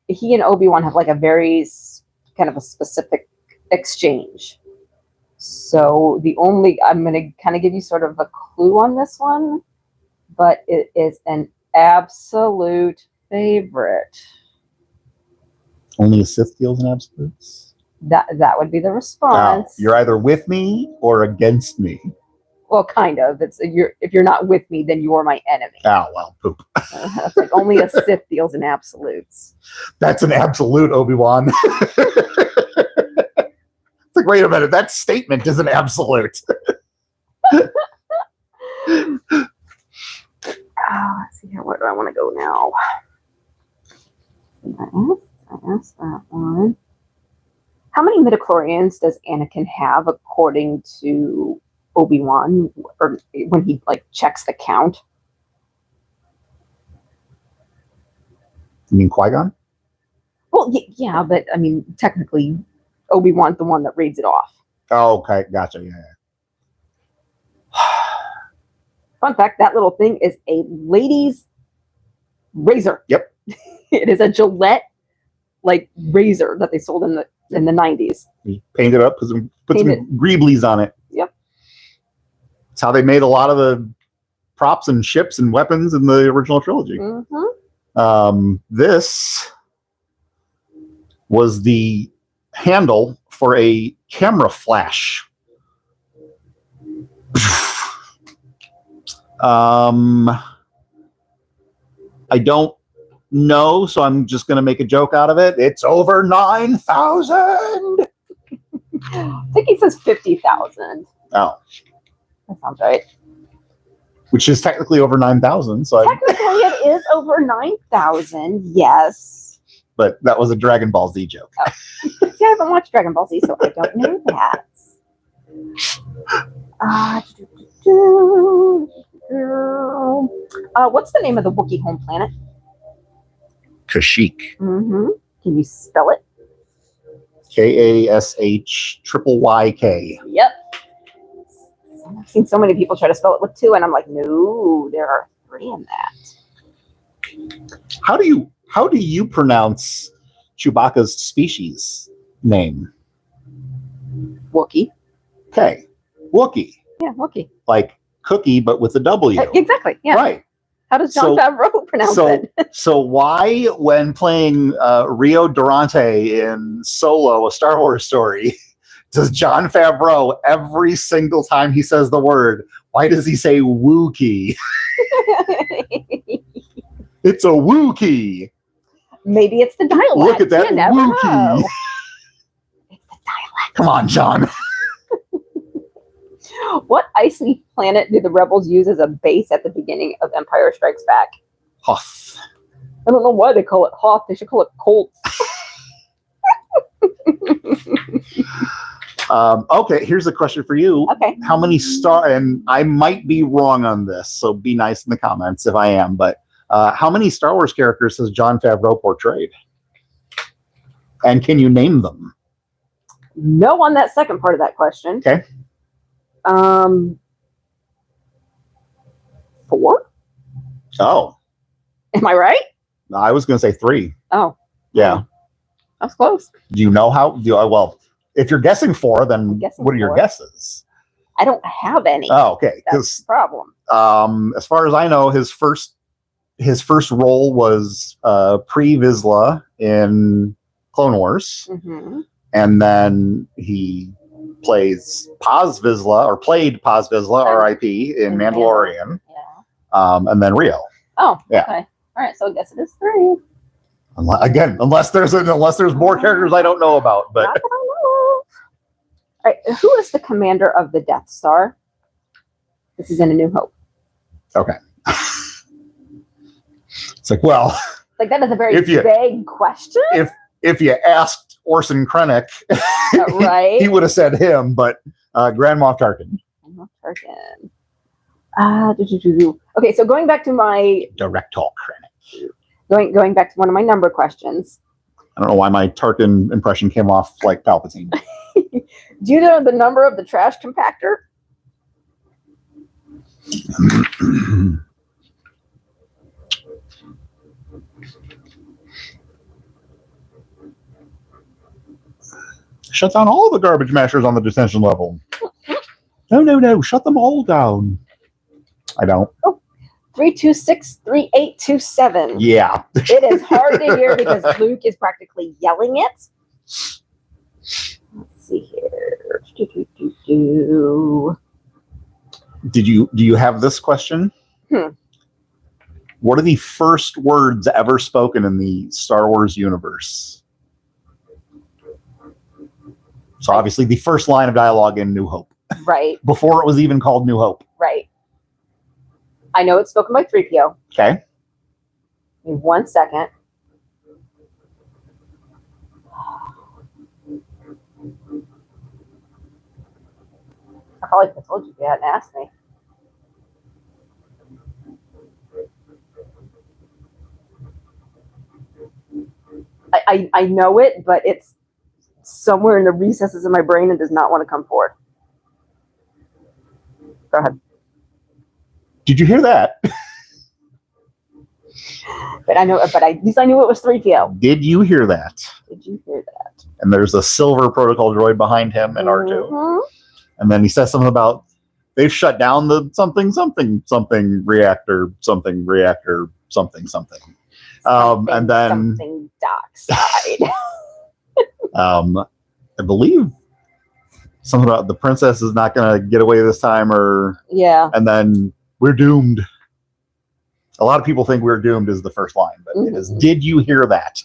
he and Obi-Wan have a very kind of a specific exchange. So I'm going to kind of give you sort of a clue on this one, but it is an absolute favorite. Only a Sith deals in absolutes? That would be the response. Now, you're either with me or against me. Well, kind of. If you're not with me, then you're my enemy. Oh, well, poop. It's only a Sith deals in absolutes. That's an absolute, Obi-Wan. It's wait a minute, that statement is an absolute. Let's see here. Where do I want to go now? I asked that one. How many midichlorians does Anakin have according to Obi-Wan, or when he checks the count? You mean Qui-Gon? Well, yeah, but I mean, technically, Obi-Wan's the one that reads it off. Oh, okay, gotcha. Yeah. Fun fact: that little thing is a lady's razor. Yep. It is a Gillette razor that they sold in the 90s. He painted it up, put some greeblies on it. Yep. It's how they made a lot of the props and ships and weapons in the original trilogy. Mm-hmm. This was the handle for a camera flash. I don't know, so I'm just going to make a joke out of it. It's over 9,000. I think he says 50,000. Oh, that sounds right. Which is technically over 9,000. So technically, it is over 9,000. Yes. But that was a Dragon Ball Z joke. Oh. See, I haven't watched Dragon Ball Z, so I don't know that. What's the name of the Wookiee home planet? Kashyyyk. Mm-hmm. Can you spell it? Kashyyk. Yep. I've seen so many people try to spell it with 2, and I'm like, no, there are 3 in that. How do you pronounce Chewbacca's species name? Wookiee. Okay. Wookiee. Yeah, Wookiee. Like cookie, but with a W. Exactly. Yeah. Right. How does Jon Favreau pronounce it? So why, when playing Rio Durante in Solo, a Star Wars story, does Jon Favreau, every single time he says the word, why does he say Wookiee? It's a Wookiee. Maybe it's the dialect. Look at that Wookiee. It's the dialect. Come on, John. What icy planet do the rebels use as a base at the beginning of Empire Strikes Back? Hoth. I don't know why they call it Hoth. They should call it Colt. Okay, here's a question for you. Okay. How many and I might be wrong on this, so be nice in the comments if I am, but how many Star Wars characters has Jon Favreau portrayed? And can you name them? No on that second part of that question. Okay. 4? Oh, Am I right? I was going to say 3. Oh, Yeah. that's close. Do you know how? Well, if you're guessing 4, then guessing what are your 4. guesses? I don't have any. Oh, okay. That's the problem. As far as I know, his first role was pre-Vizsla in Clone Wars, Mm-hmm. and then he plays Paz Vizsla, or played Paz Vizsla, R.I.P. in Mandalorian. Yeah. And then Rio. Oh, Yeah. okay. All right, so I guess it is 3. Unless there's more characters I don't know about, but Not that I know of. All right, who is the commander of the Death Star? This is in A New Hope. okay. It's like, well, Like, that is a very vague question. If you asked Orson Krennic, right, he would have said him, but Grand Moff Tarkin. Grand Moff Tarkin. Okay, so going back to my Direct talk Krennic. Going back to one of my number questions. I don't know why my Tarkin impression came off like Palpatine. Do you know the number of the trash compactor? Shut down all the garbage mashers on the detention level. No. Shut them all down. I don't. 3263827. Yeah. It is hard to hear because Luke is practically yelling it. Let's see here. Do you have this question? What are the first words ever spoken in the Star Wars universe? So obviously the first line of dialogue in New Hope. Right. Before it was even called New Hope. Right. I know it's spoken by 3PO. Okay. Give me 1 second. I probably could have told you if you hadn't asked me. I know it, but it's somewhere in the recesses of my brain and does not want to come forward. Go ahead. Did you hear that? But at least I knew it was 3PO. Did you hear that? Did you hear that? And there's a silver protocol droid behind him and R2. Mm-hmm. And then he says something about they've shut down the something reactor. And then something dock side. I believe something about the princess is not going to get away this time, or yeah. And then we're doomed. A lot of people think we're doomed is the first line, but it is. Did you hear that?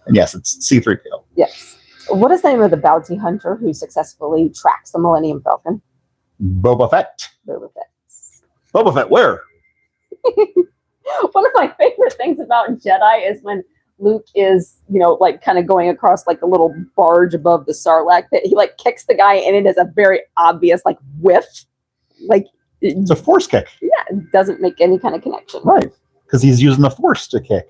And yes, it's C-3PO. Yes. What is the name of the bounty hunter who successfully tracks the Millennium Falcon? Boba Fett. Boba Fett. Boba Fett, where? One of my favorite things about Jedi is when Luke is, like kind of going across like a little barge above the Sarlacc pit. He like kicks the guy and it is a very obvious like whiff. Like it's a force kick. Yeah, it doesn't make any kind of connection. Right. Because he's using the force to kick.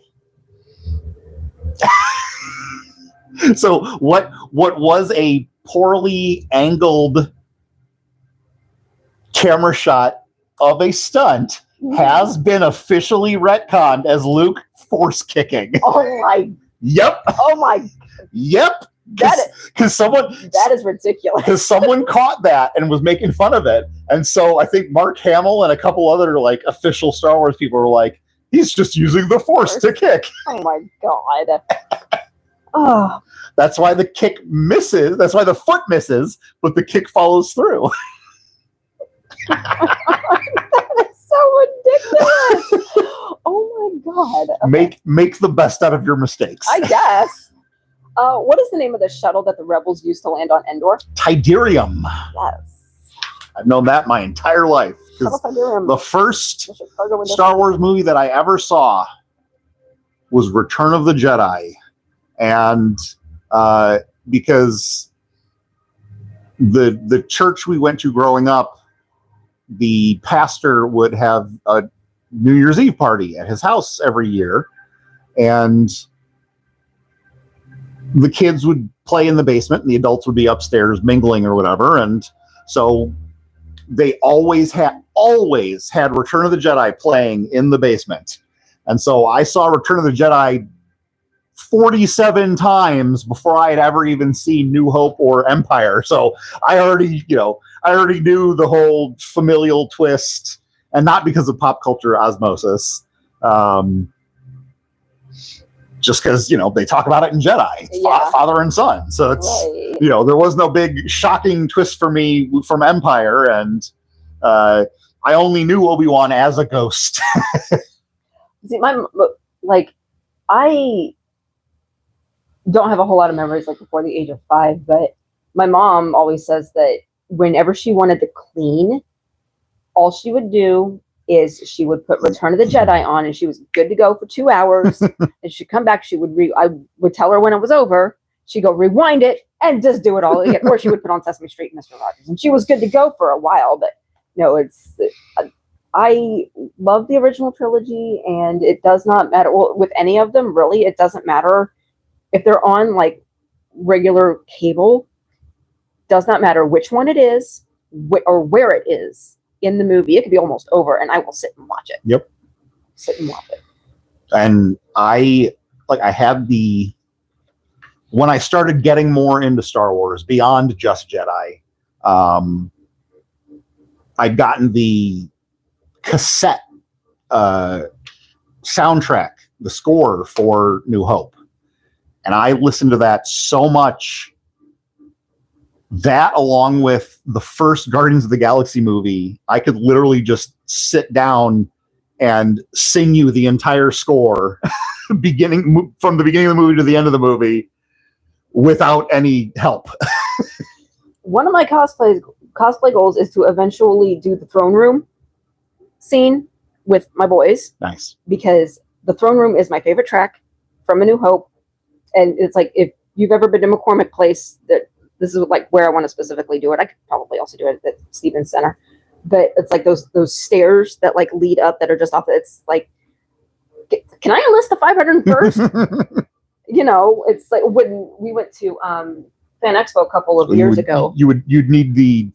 So what was a poorly angled camera shot of a stunt has been officially retconned as Luke force kicking. Oh my. Yep. Oh my. Yep. That is ridiculous. Because someone caught that and was making fun of it, and so I think Mark Hamill and a couple other like official Star Wars people were like, "He's just using the force to kick." Oh my god! Oh, that's why the kick misses. That's why the foot misses, but the kick follows through. That is so ridiculous. Oh my god! Okay. Make the best out of your mistakes. I guess. What is the name of the shuttle that the rebels used to land on Endor? Tidarium. Yes. I've known that my entire life. The first Star Wars movie that I ever saw was Return of the Jedi. And because the church we went to growing up, the pastor would have a New Year's Eve party at his house every year. And the kids would play in the basement and the adults would be upstairs mingling or whatever. And So they always had Return of the Jedi playing in the basement. And so I saw Return of the Jedi 47 times before I had ever even seen New Hope or Empire. So I already knew the whole familial twist, and not because of pop culture osmosis. Just because, they talk about it in Jedi, father and son. So it's, Right. there was no big shocking twist for me from Empire. And I only knew Obi-Wan as a ghost. See, I don't have a whole lot of memories like before the age of 5, but my mom always says that whenever she wanted to clean, all she would do is she would put Return of the Jedi on, and she was good to go for 2 hours. And she'd come back, I would tell her when it was over, she'd go rewind it and just do it all again. Or she would put on Sesame Street and Mr. Rogers, and she was good to go for a while. But no, I love the original trilogy, and it does not matter with any of them, really. It doesn't matter if they're on like regular cable. Does not matter which one it is or where it is in the movie. It could be almost over, and I will sit and watch it. Yep. Sit and watch it. And I had when I started getting more into Star Wars beyond just Jedi, I'd gotten the cassette soundtrack, the score for New Hope. And I listened to that so much. That, along with the first Guardians of the Galaxy movie, I could literally just sit down and sing you the entire score, from the beginning of the movie to the end of the movie, without any help. One of my cosplay goals is to eventually do the throne room scene with my boys. Nice. Because the throne room is my favorite track from A New Hope. And it's like, if you've ever been to McCormick Place, this is like where I want to specifically do it. I could probably also do it at Stevens Center. But it's like those stairs that like lead up that are just off. It's like, can I enlist the 501st? It's like when we went to Fan Expo a couple of years ago. You'd need the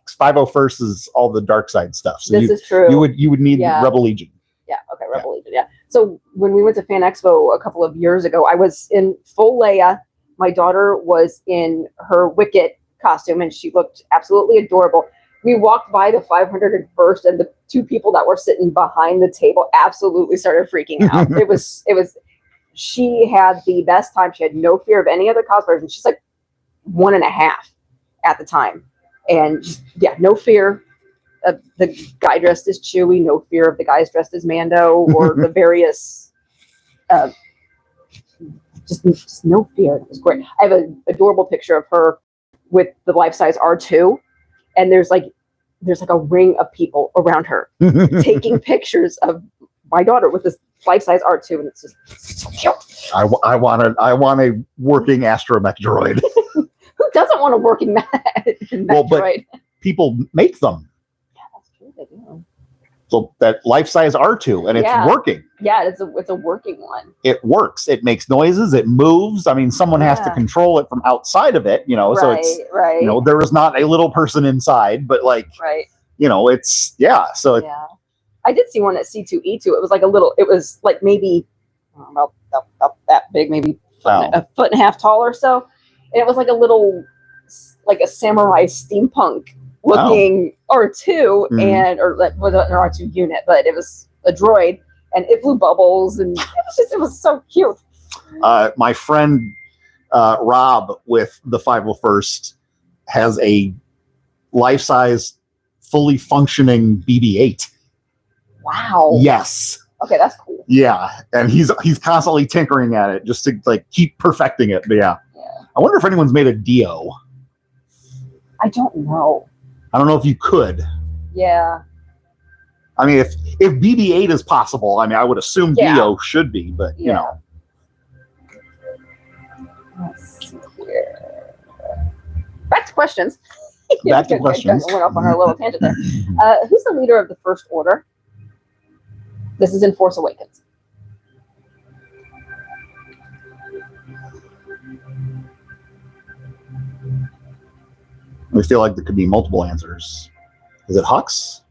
501st is all the dark side stuff. So this is true. You would need Rebel Legion. Yeah. Okay. Rebel Legion. Yeah. So when we went to Fan Expo a couple of years ago, I was in full Leia. My daughter was in her Wicket costume, and she looked absolutely adorable. We walked by the 501st, and the two people that were sitting behind the table absolutely started freaking out. It was. She had the best time. She had no fear of any other cosplayers, and she's like 1.5 at the time, and just, no fear of the guy dressed as Chewie, no fear of the guys dressed as Mando or the various. Just no fear. It was great. I have an adorable picture of her with the life-size R2, and there's like a ring of people around her taking pictures of my daughter with this life-size R2, and it's just so cute. I want a working astromech droid. Who doesn't want a working droid? But people make them. Yeah, that's true. They do. So that life-size R2, and it's working. Yeah, it's a working one. It works. It makes noises. It moves. I mean, someone has to control it from outside of it, So it's right. There is not a little person inside, but it's So I did see one at C2E2. It was like it was like maybe about that big, maybe a foot and a half tall or so, and it was like a little, like a samurai steampunk looking R2 or was an R2 unit, but it was a droid, and it blew bubbles, and it was so cute. My friend Rob with the 501st has a life-size, fully functioning BB-8. Wow. Yes. Okay, that's cool. Yeah, and he's constantly tinkering at it just to like keep perfecting it. But yeah. I wonder if anyone's made a Dio. I don't know. I don't know if you could. Yeah. I mean, if BB-8 is possible, I mean, I would assume Dio should be, but Let's see here. Back to questions. Back to questions. Went off on our little tangent there. Who's the leader of the First Order? This is in Force Awakens. I feel like there could be multiple answers. Is it Hux?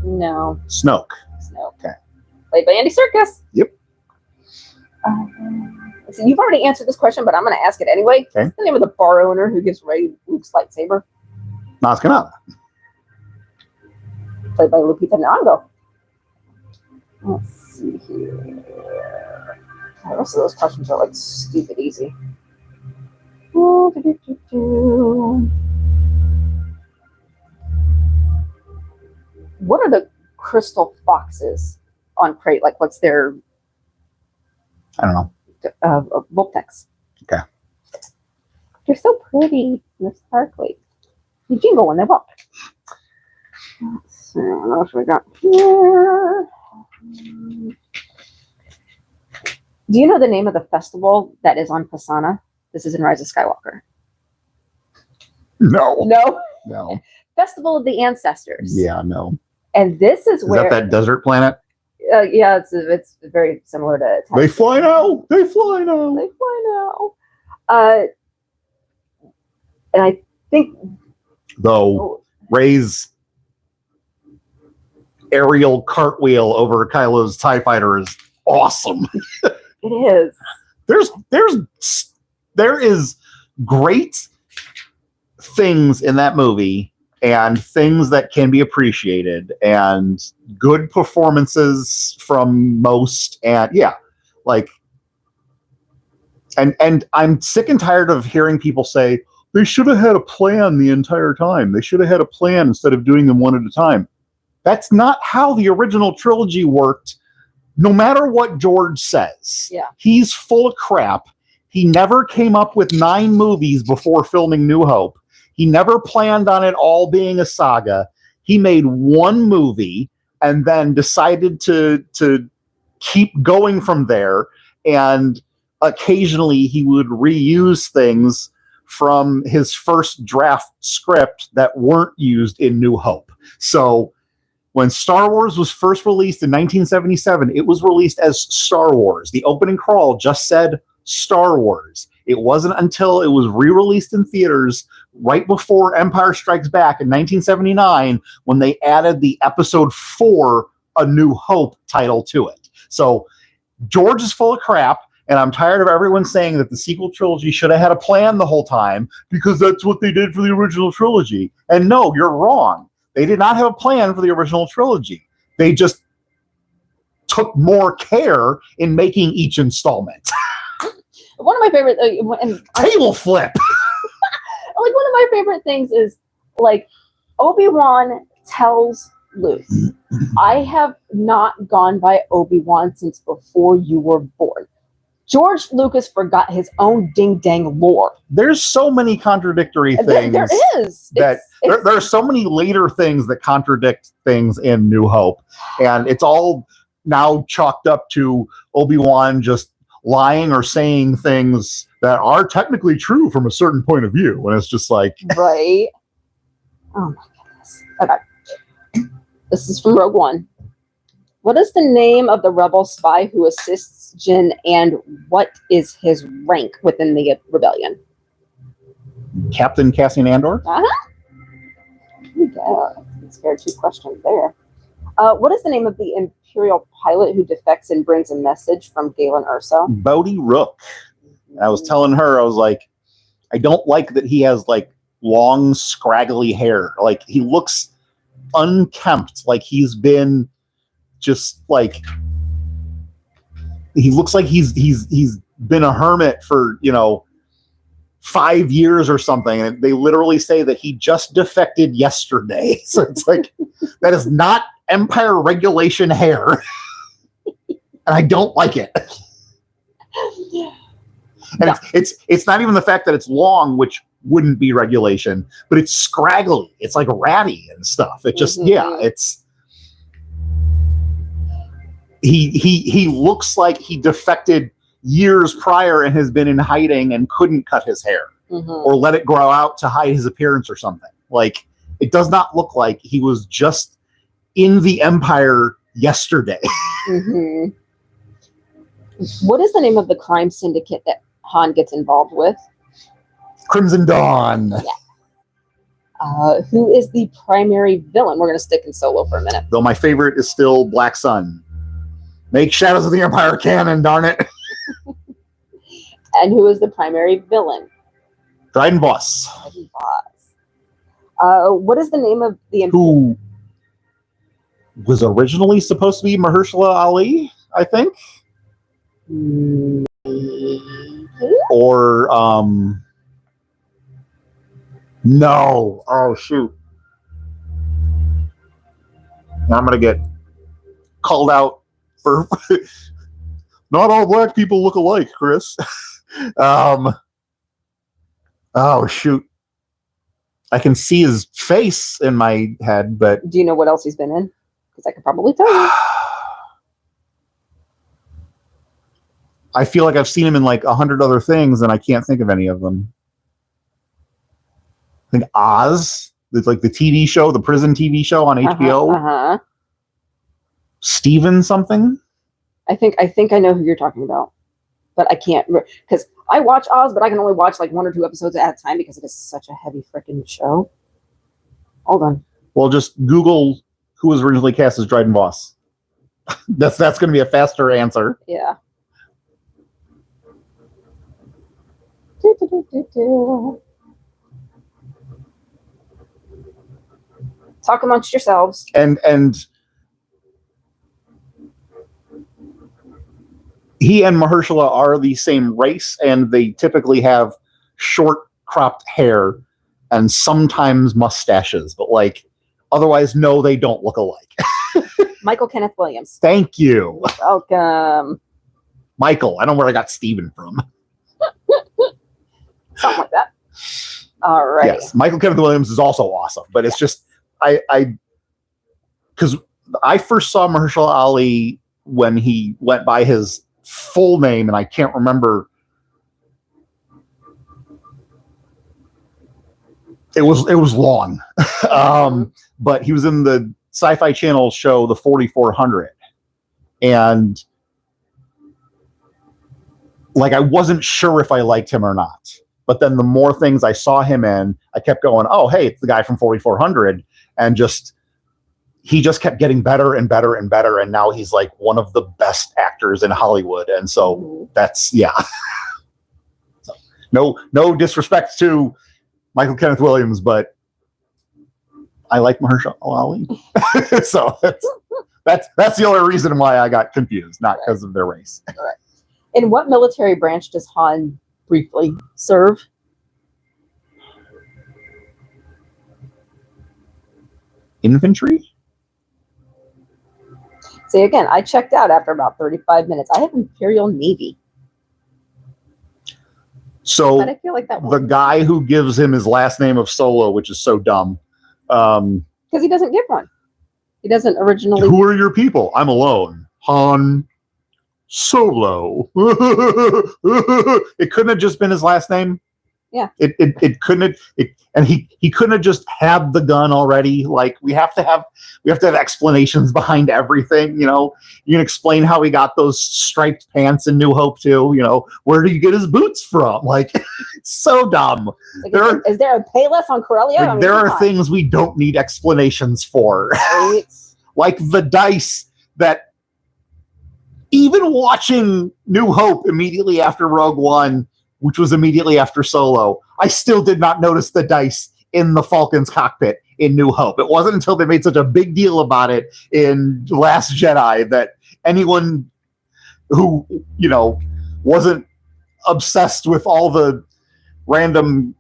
No. Snoke. Snoke. Okay. Played by Andy Serkis. Yep. So you've already answered this question, but I'm going to ask it anyway. Okay. What's the name of the bar owner who gives Rey Luke's lightsaber? Maz Kanata. Played by Lupita Nyong'o. Let's see here. The rest of those questions are like stupid easy. What are the crystal foxes on crate? Like, what's their I don't know. Vulptex? Okay. They're so pretty and sparkly. You jingle when they walk. Let's see, what else we got here? Do you know the name of the festival that is on Pasana? This is in Rise of Skywalker. No. No? No. Festival of the Ancestors. Yeah, no. And this is where... Is that desert planet? Yeah, it's very similar to... They fly now! They fly now! They fly now. And I think... Though, Rey's aerial cartwheel over Kylo's TIE fighter is awesome. It is. There is great things in that movie and things that can be appreciated and good performances from most, and yeah, like, and I'm sick and tired of hearing people say they should have had a plan the entire time. They should have had a plan instead of doing them one at a time. That's not how the original trilogy worked. No matter what George says, yeah, he's full of crap. He never came up with 9 movies before filming New Hope. He never planned on it all being a saga. He made one movie and then decided to keep going from there. And occasionally he would reuse things from his first draft script that weren't used in New Hope. So when Star Wars was first released in 1977, it was released as Star Wars. The opening crawl just said Star Wars. It wasn't until it was re-released in theaters right before Empire Strikes Back in 1979 when they added the Episode 4 A New Hope title to it. So George is full of crap, and I'm tired of everyone saying that the sequel trilogy should have had a plan the whole time because that's what they did for the original trilogy. And no, you're wrong. They did not have a plan for the original trilogy. They just took more care in making each installment. One of my favorite table flip. Like, one of my favorite things is, like, Obi-Wan tells Luke, I have not gone by Obi-Wan since before you were born. George Lucas forgot his own ding-dang lore. There's so many contradictory things. There is. There are so many later things that contradict things in New Hope. And it's all now chalked up to Obi-Wan just lying or saying things that are technically true from a certain point of view. And it's just like... Right. Oh, my goodness. Okay. This is from Rogue One. What is the name of the rebel spy who assists Jyn, and what is his rank within the rebellion? Captain Cassian Andor? Uh-huh. Yeah, that's fair. 2 questions there. What is the name of the Imperial pilot who defects and brings a message from Galen Erso? Bodhi Rook. I was telling her, I was like, I don't like that he has, like, long, scraggly hair. Like, he looks unkempt. Like, he's been... just like he looks like he's been a hermit for 5 years or something, and they literally say that he just defected yesterday. So it's like, that is not Empire regulation hair, and I don't like it. And no. it's not even the fact that it's long, which wouldn't be regulation, but it's scraggly. It's like ratty and stuff. It just it's. He looks like he defected years prior and has been in hiding and couldn't cut his hair or let it grow out to hide his appearance or something. Like, it does not look like he was just in the Empire yesterday. What is the name of the crime syndicate that Han gets involved with? Crimson Dawn. Who is the primary villain? We're going to stick in Solo for a minute. Though my favorite is still Black Sun. Make Shadows of the Empire canon, darn it. And who is the primary villain? Dryden Voss. Dryden Voss. What is the name of the... Who was originally supposed to be Mahershala Ali, I think? Or, no. Oh, shoot. I'm going to get called out for... Not all black people look alike, Chris. Oh, shoot. I can see his face in my head, but... Do you know what else he's been in? Because I could probably tell you. I feel like I've seen him in like 100 other things, and I can't think of any of them. I think Oz. It's like the TV show, the prison TV show on HBO. Steven something. I think I know who you're talking about, but I can't, because I watch Oz, but I can only watch like 1 or 2 episodes at a time because it is such a heavy freaking show. Hold on. Well, just Google who was originally cast as Dryden Voss. That's going to be a faster answer. Yeah. Talk amongst yourselves. And he and Mahershala are the same race, and they typically have short cropped hair and sometimes mustaches, but like otherwise, no, they don't look alike. Michael Kenneth Williams. Thank you. Welcome. Michael. I don't know where I got Steven from. Something like that. All right. Yes, Michael Kenneth Williams is also awesome, but it's just because I first saw Mahershala Ali when he went by his full name, and I can't remember. It was long, but he was in the Sci-Fi Channel show The 4400, and like I wasn't sure if I liked him or not. But then the more things I saw him in, I kept going, oh, hey, it's the guy from 4400. And he just kept getting better and better and better. And now he's like one of the best actors in Hollywood. And so that's, yeah. So, no disrespect to Michael Kenneth Williams, but I like Mahershala Ali. So that's the only reason why I got confused, not because of their race. Right. In what military branch does Han briefly serve? Infantry? See, again, I checked out after about 35 minutes. I have Imperial Navy. So but I feel like that the guy who gives him his last name of Solo, which is so dumb. Because he doesn't give one. He doesn't originally. Who are your people? I'm alone. Han Solo. It couldn't have just been his last name. Yeah. It couldn't have, and he couldn't have just had the gun already. Like we have to have explanations behind everything. You know, you can explain how he got those striped pants in New Hope too. You know, where do you get his boots from? Like it's so dumb. Like, is there a Payless on Corellia? Like, there are things we don't need explanations for. Right. Like the dice that even watching New Hope immediately after Rogue One, which was immediately after Solo, I still did not notice the dice in the Falcon's cockpit in New Hope. It wasn't until they made such a big deal about it in Last Jedi that anyone who, you know, wasn't obsessed with all the random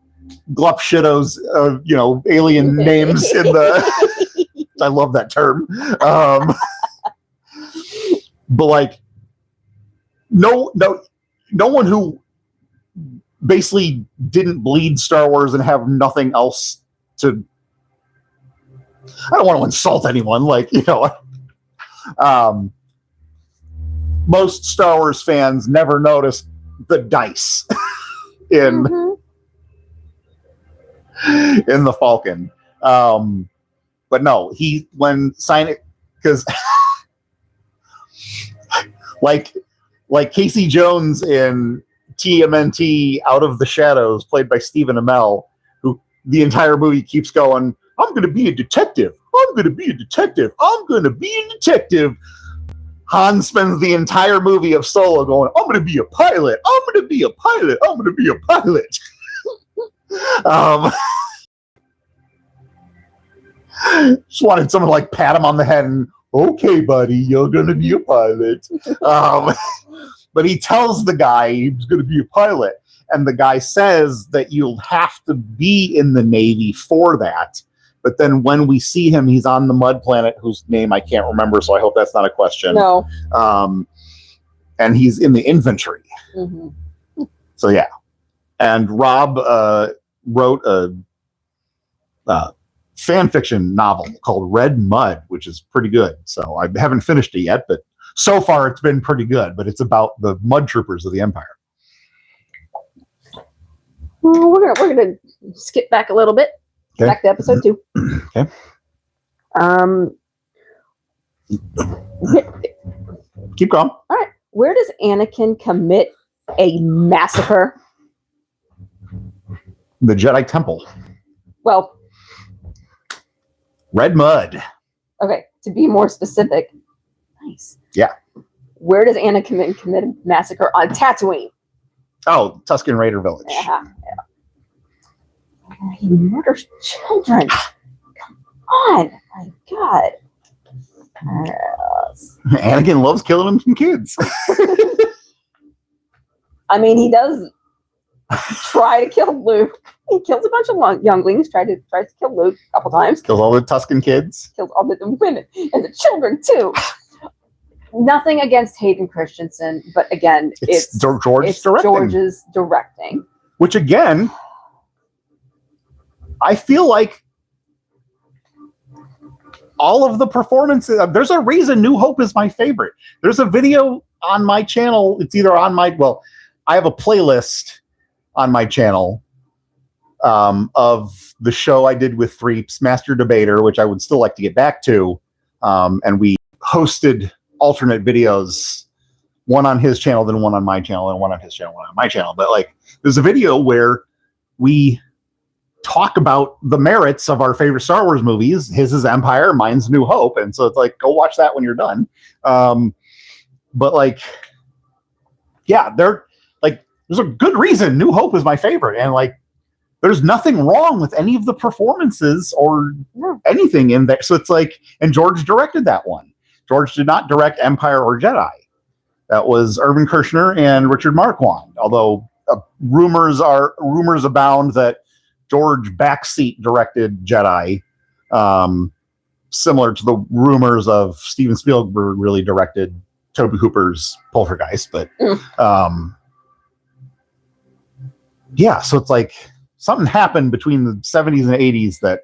glup shittos of, you know, alien names in the... I love that term. But like, no one who basically didn't bleed Star Wars and have nothing else to. I don't want to insult anyone, like, you know. Most Star Wars fans never noticed the dice in the Falcon. But no, when signing, because like Casey Jones in TMNT Out of the Shadows, played by Stephen Amell, who the entire movie keeps going, I'm going to be a detective. I'm going to be a detective. I'm going to be a detective. Han spends the entire movie of Solo going, I'm going to be a pilot. I'm going to be a pilot. I'm going to be a pilot. Just wanted someone to like pat him on the head and, okay, buddy, you're going to be a pilot. But he tells the guy he's going to be a pilot. And the guy says that you'll have to be in the Navy for that. But then when we see him, he's on the mud planet, whose name I can't remember, so I hope that's not a question. No. And he's in the infantry. Mm-hmm. So, yeah. And Rob wrote a fan fiction novel called Red Mud, which is pretty good. So I haven't finished it yet, but so far it's been pretty good. But it's about the mud troopers of the Empire. Well, we're gonna skip back a little bit. Okay. Back to episode 2. Okay. Keep going. All right. Where does Anakin commit a massacre? The Jedi Temple. Well, Red Mud. okay. To be more specific. Nice. Yeah. Where does Anakin commit a massacre on Tatooine? Oh, Tusken Raider Village. Yeah. He murders children. Come on. My God. Anakin loves killing some kids. I mean, he does try to kill Luke. He kills a bunch of younglings. Tries to kill Luke a couple times. Kills all the Tusken kids. Kills all the women and the children too. Nothing against Hayden Christensen, but again, it's George's directing. Which again, I feel like all of the performances, there's a reason New Hope is my favorite. There's a video on my channel. It's either on my, I have a playlist on my channel of the show I did with Threeps, Master Debater, which I would still like to get back to. And we hosted alternate videos, one on his channel, then one on my channel, and one on his channel, one on my channel. But like, there's a video where we talk about the merits of our favorite Star Wars movies. His is Empire, mine's New Hope. And so it's like, go watch that when you're done. But like, yeah, there's a good reason New Hope is my favorite. And like, there's nothing wrong with any of the performances or anything in there. So it's like, and George directed that one. George did not direct Empire or Jedi. That was Irvin Kershner and Richard Marquand. Although rumors abound that George backseat directed Jedi, similar to the rumors of Steven Spielberg really directed Tobe Hooper's Poltergeist. But yeah, so it's like something happened between the 70s and 80s that,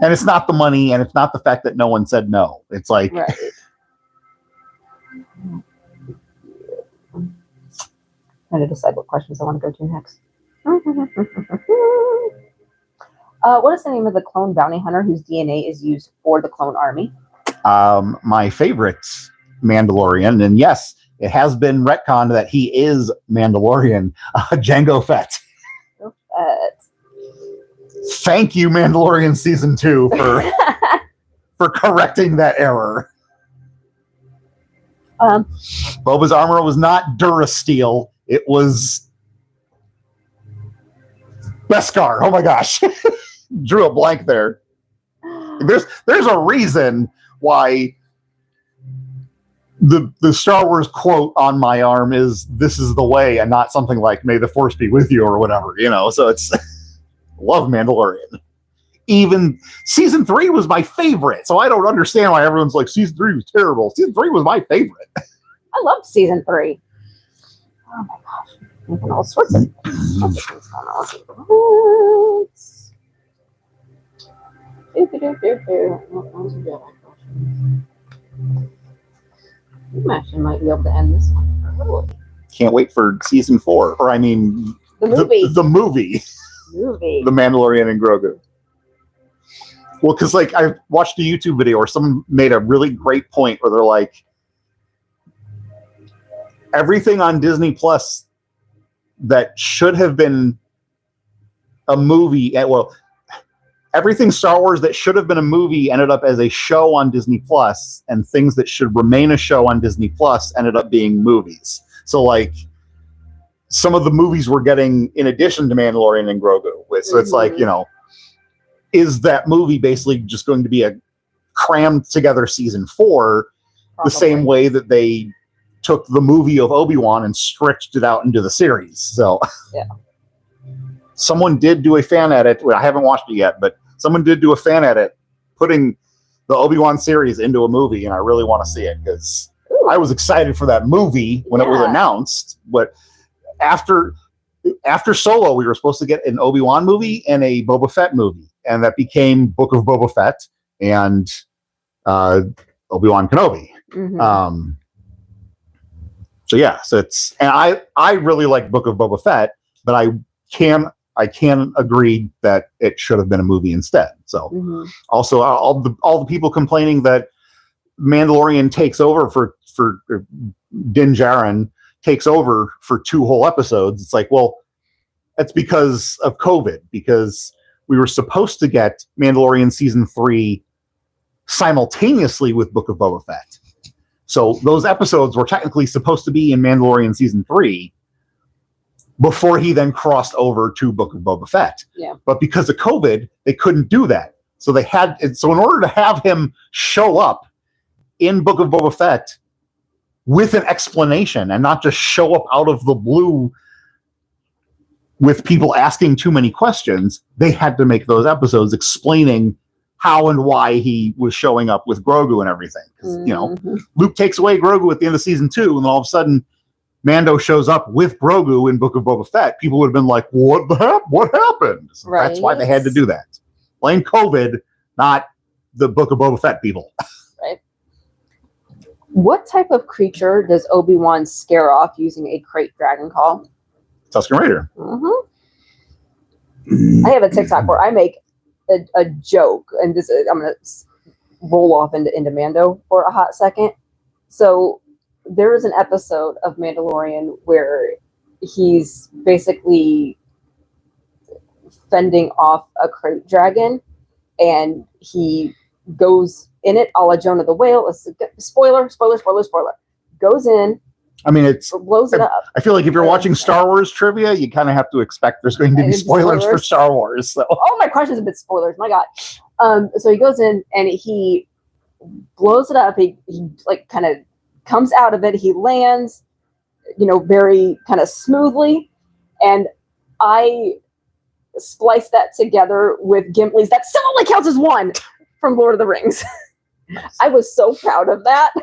and it's not the money, and it's not the fact that no one said no. It's like, right. Trying to decide what questions I want to go to next. What is the name of the clone bounty hunter whose DNA is used for the clone army? My favorite Mandalorian, and yes, it has been retconned that he is Mandalorian, Jango Fett. Thank you, Mandalorian Season 2, for correcting that error. Boba's armor was not Durasteel. It was Beskar. Oh my gosh. Drew a blank there. There's a reason why the Star Wars quote on my arm is "This is the way," and not something like "May the Force be with you" or whatever, so it's love Mandalorian. Even Season 3 was my favorite, so I don't understand why everyone's like Season 3 was terrible. Season 3 was my favorite. I loved Season 3. Oh my gosh. Making all sorts of things going on. You actually might be able to end this one early. Can't wait for Season 4. Or I mean, the movie. The movie. The Mandalorian and Grogu. Well, because like I watched a YouTube video where someone made a really great point where they're like, everything on Disney Plus that should have been a movie. Well, everything Star Wars that should have been a movie ended up as a show on Disney Plus, and things that should remain a show on Disney Plus ended up being movies. So like some of the movies we're getting in addition to Mandalorian and Grogu. So it's like, is that movie basically just going to be a crammed together season 4, the same way that they took the movie of Obi-Wan and stretched it out into the series? So someone did do a fan edit. Well, I haven't watched it yet, but someone did do a fan edit putting the Obi-Wan series into a movie, and I really want to see it because I was excited for that movie when it was announced. But after Solo, we were supposed to get an Obi-Wan movie and a Boba Fett movie, and that became Book of Boba Fett and Obi-Wan Kenobi. So it's, and I really like Book of Boba Fett, but I can agree that it should have been a movie instead. So also all the people complaining that Mandalorian takes over for Din Djarin takes over for 2 whole episodes. It's like, well, that's because of COVID, because we were supposed to get Mandalorian season 3 simultaneously with Book of Boba Fett. So those episodes were technically supposed to be in Mandalorian season 3 before he then crossed over to Book of Boba Fett. Yeah. But because of COVID, they couldn't do that. So in order to have him show up in Book of Boba Fett with an explanation and not just show up out of the blue with people asking too many questions, they had to make those episodes explaining how and why he was showing up with Grogu and everything. Luke takes away Grogu at the end of season 2, and then all of a sudden Mando shows up with Grogu in Book of Boba Fett. People would have been like, what happened? So that's why they had to do that. Blame COVID, not the Book of Boba Fett people. Right. What type of creature does Obi-Wan scare off using a crate dragon call? Tusken Raider. I have a TikTok where I make a joke, and this is, I'm going to roll off into Mando for a hot second. So there is an episode of Mandalorian where he's basically fending off a crate dragon, and he goes in it a la Jonah the Whale. Spoiler. Goes in. I mean, blows it up. I feel like if you're watching Star Wars trivia, you kind of have to expect there's going to be spoilers for Star Wars. So all my questions have been spoilers. My God. So he goes in and he blows it up. He like kind of comes out of it. He lands, very kind of smoothly. And I spliced that together with Gimli's. That still only counts as 1 from Lord of the Rings. I was so proud of that.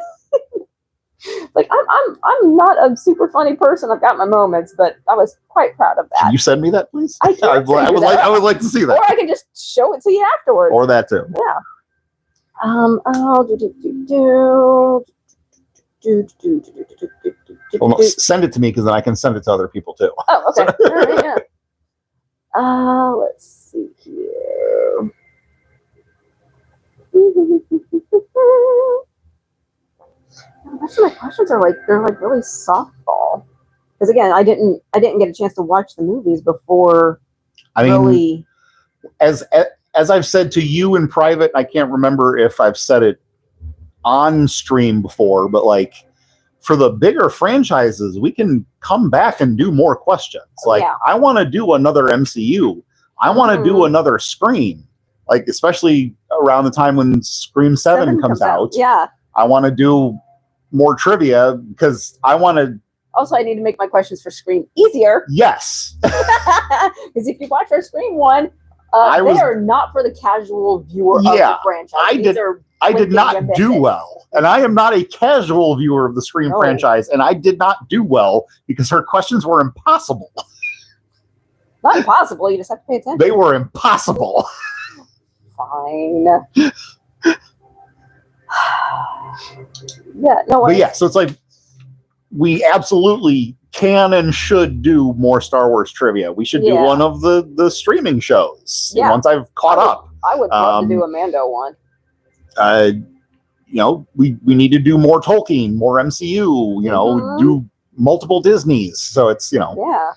Like I'm not a super funny person. I've got my moments, but I was quite proud of that. Can you send me that, please? I would like to see that. Or I can just show it to you afterwards. Or that too. Yeah. Well, no, send it to me because then I can send it to other people too. Oh, okay. All right, yeah. Let's see here. Most of my questions are they're really softball. Because again, I didn't get a chance to watch the movies before. As I've said to you in private, I can't remember if I've said it on stream before, but for the bigger franchises, we can come back and do more questions. I want to do another MCU. I want to do another Scream, especially around the time when Scream 7 comes out. Yeah. I want to do more trivia because I want to. Also, I need to make my questions for Scream easier. Yes. Because if you watch our Scream one, they are not for the casual viewer of the franchise. I did not do well. And I am not a casual viewer of the Scream franchise. And I did not do well because her questions were impossible. Not impossible. You just have to pay attention. They were impossible. Fine. Yeah. No. But yeah, so it's we absolutely can and should do more Star Wars trivia. We should do one of the streaming shows once I've caught up. I would love to do a Mando one. We need to do more Tolkien, more MCU, do multiple Disneys. So it's, Yeah.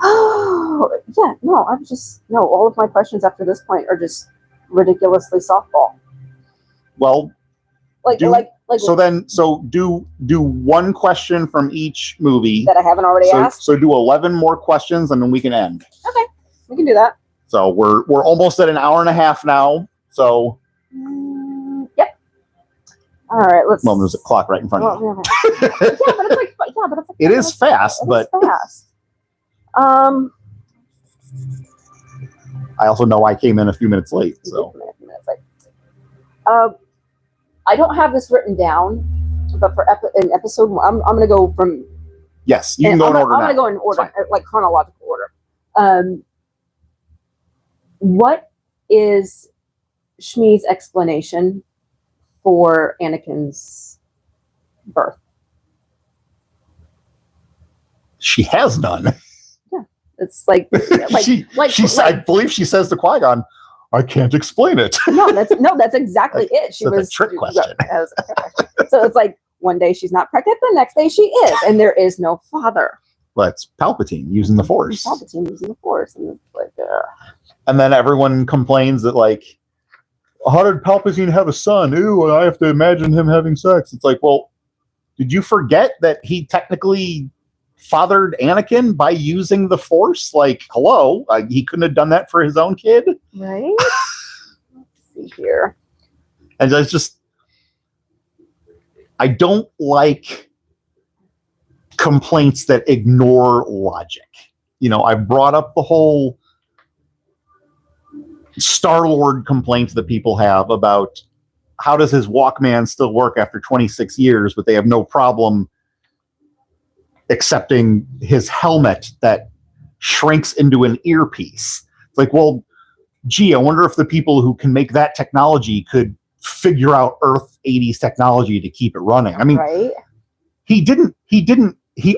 Oh, yeah, no, all of my questions after this point are just ridiculously softball. Well, Like, so do one question from each movie that I haven't already asked. So do 11 more questions and then we can end. Okay, we can do that. So we're almost at an hour and a half now. So yep. All right, let's. Well, there's a clock right in front of you. Yeah, but it's like it is fast, but fast. I also know I came in a few minutes late. So I don't have this written down, but for in episode one, I'm going to go from. Yes, you can go in order. I'm going to go in order, like chronological order. What is Shmi's explanation for Anakin's birth? She has none. Yeah, it's like I believe she says to Qui-Gon, "I can't explain it." No, that's exactly it. She was a trick question. So it's like one day she's not pregnant, the next day she is, and there is no father. Well, it's Palpatine using the Force. And it's like. And then everyone complains that, like, how did Palpatine have a son? Ew, I have to imagine him having sex. It's like, well, did you forget that he technically fathered Anakin by using the Force? Like, hello, he couldn't have done that for his own kid, right? Let's see here. And it's just, I don't like complaints that ignore logic. You know, I've brought up the whole Star-Lord complaints that people have about how does his Walkman still work after 26 years, but they have no problem accepting his helmet that shrinks into an earpiece. It's like, well, gee, I wonder if the people who can make that technology could figure out Earth 80s technology to keep it running. I mean, right? He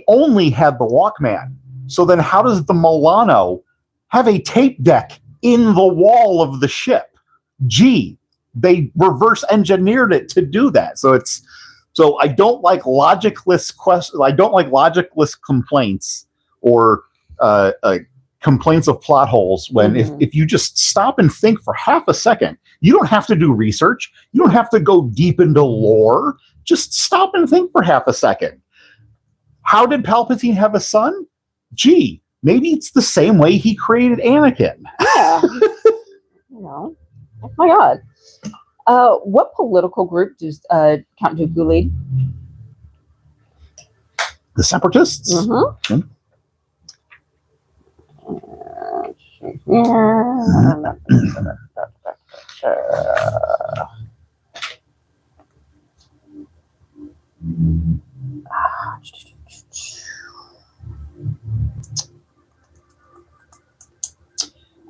only had the Walkman. So then how does the Milano have a tape deck in the wall of the ship? Gee, they reverse engineered it to do that. So I don't like logicless questions. I don't like logicless complaints or complaints of plot holes when if you just stop and think for half a second, you don't have to do research. You don't have to go deep into lore. Just stop and think for half a second. How did Palpatine have a son? Gee, maybe it's the same way he created Anakin. Yeah. Oh my God. What political group does Count Dooku lead? The Separatists? Mm-hmm.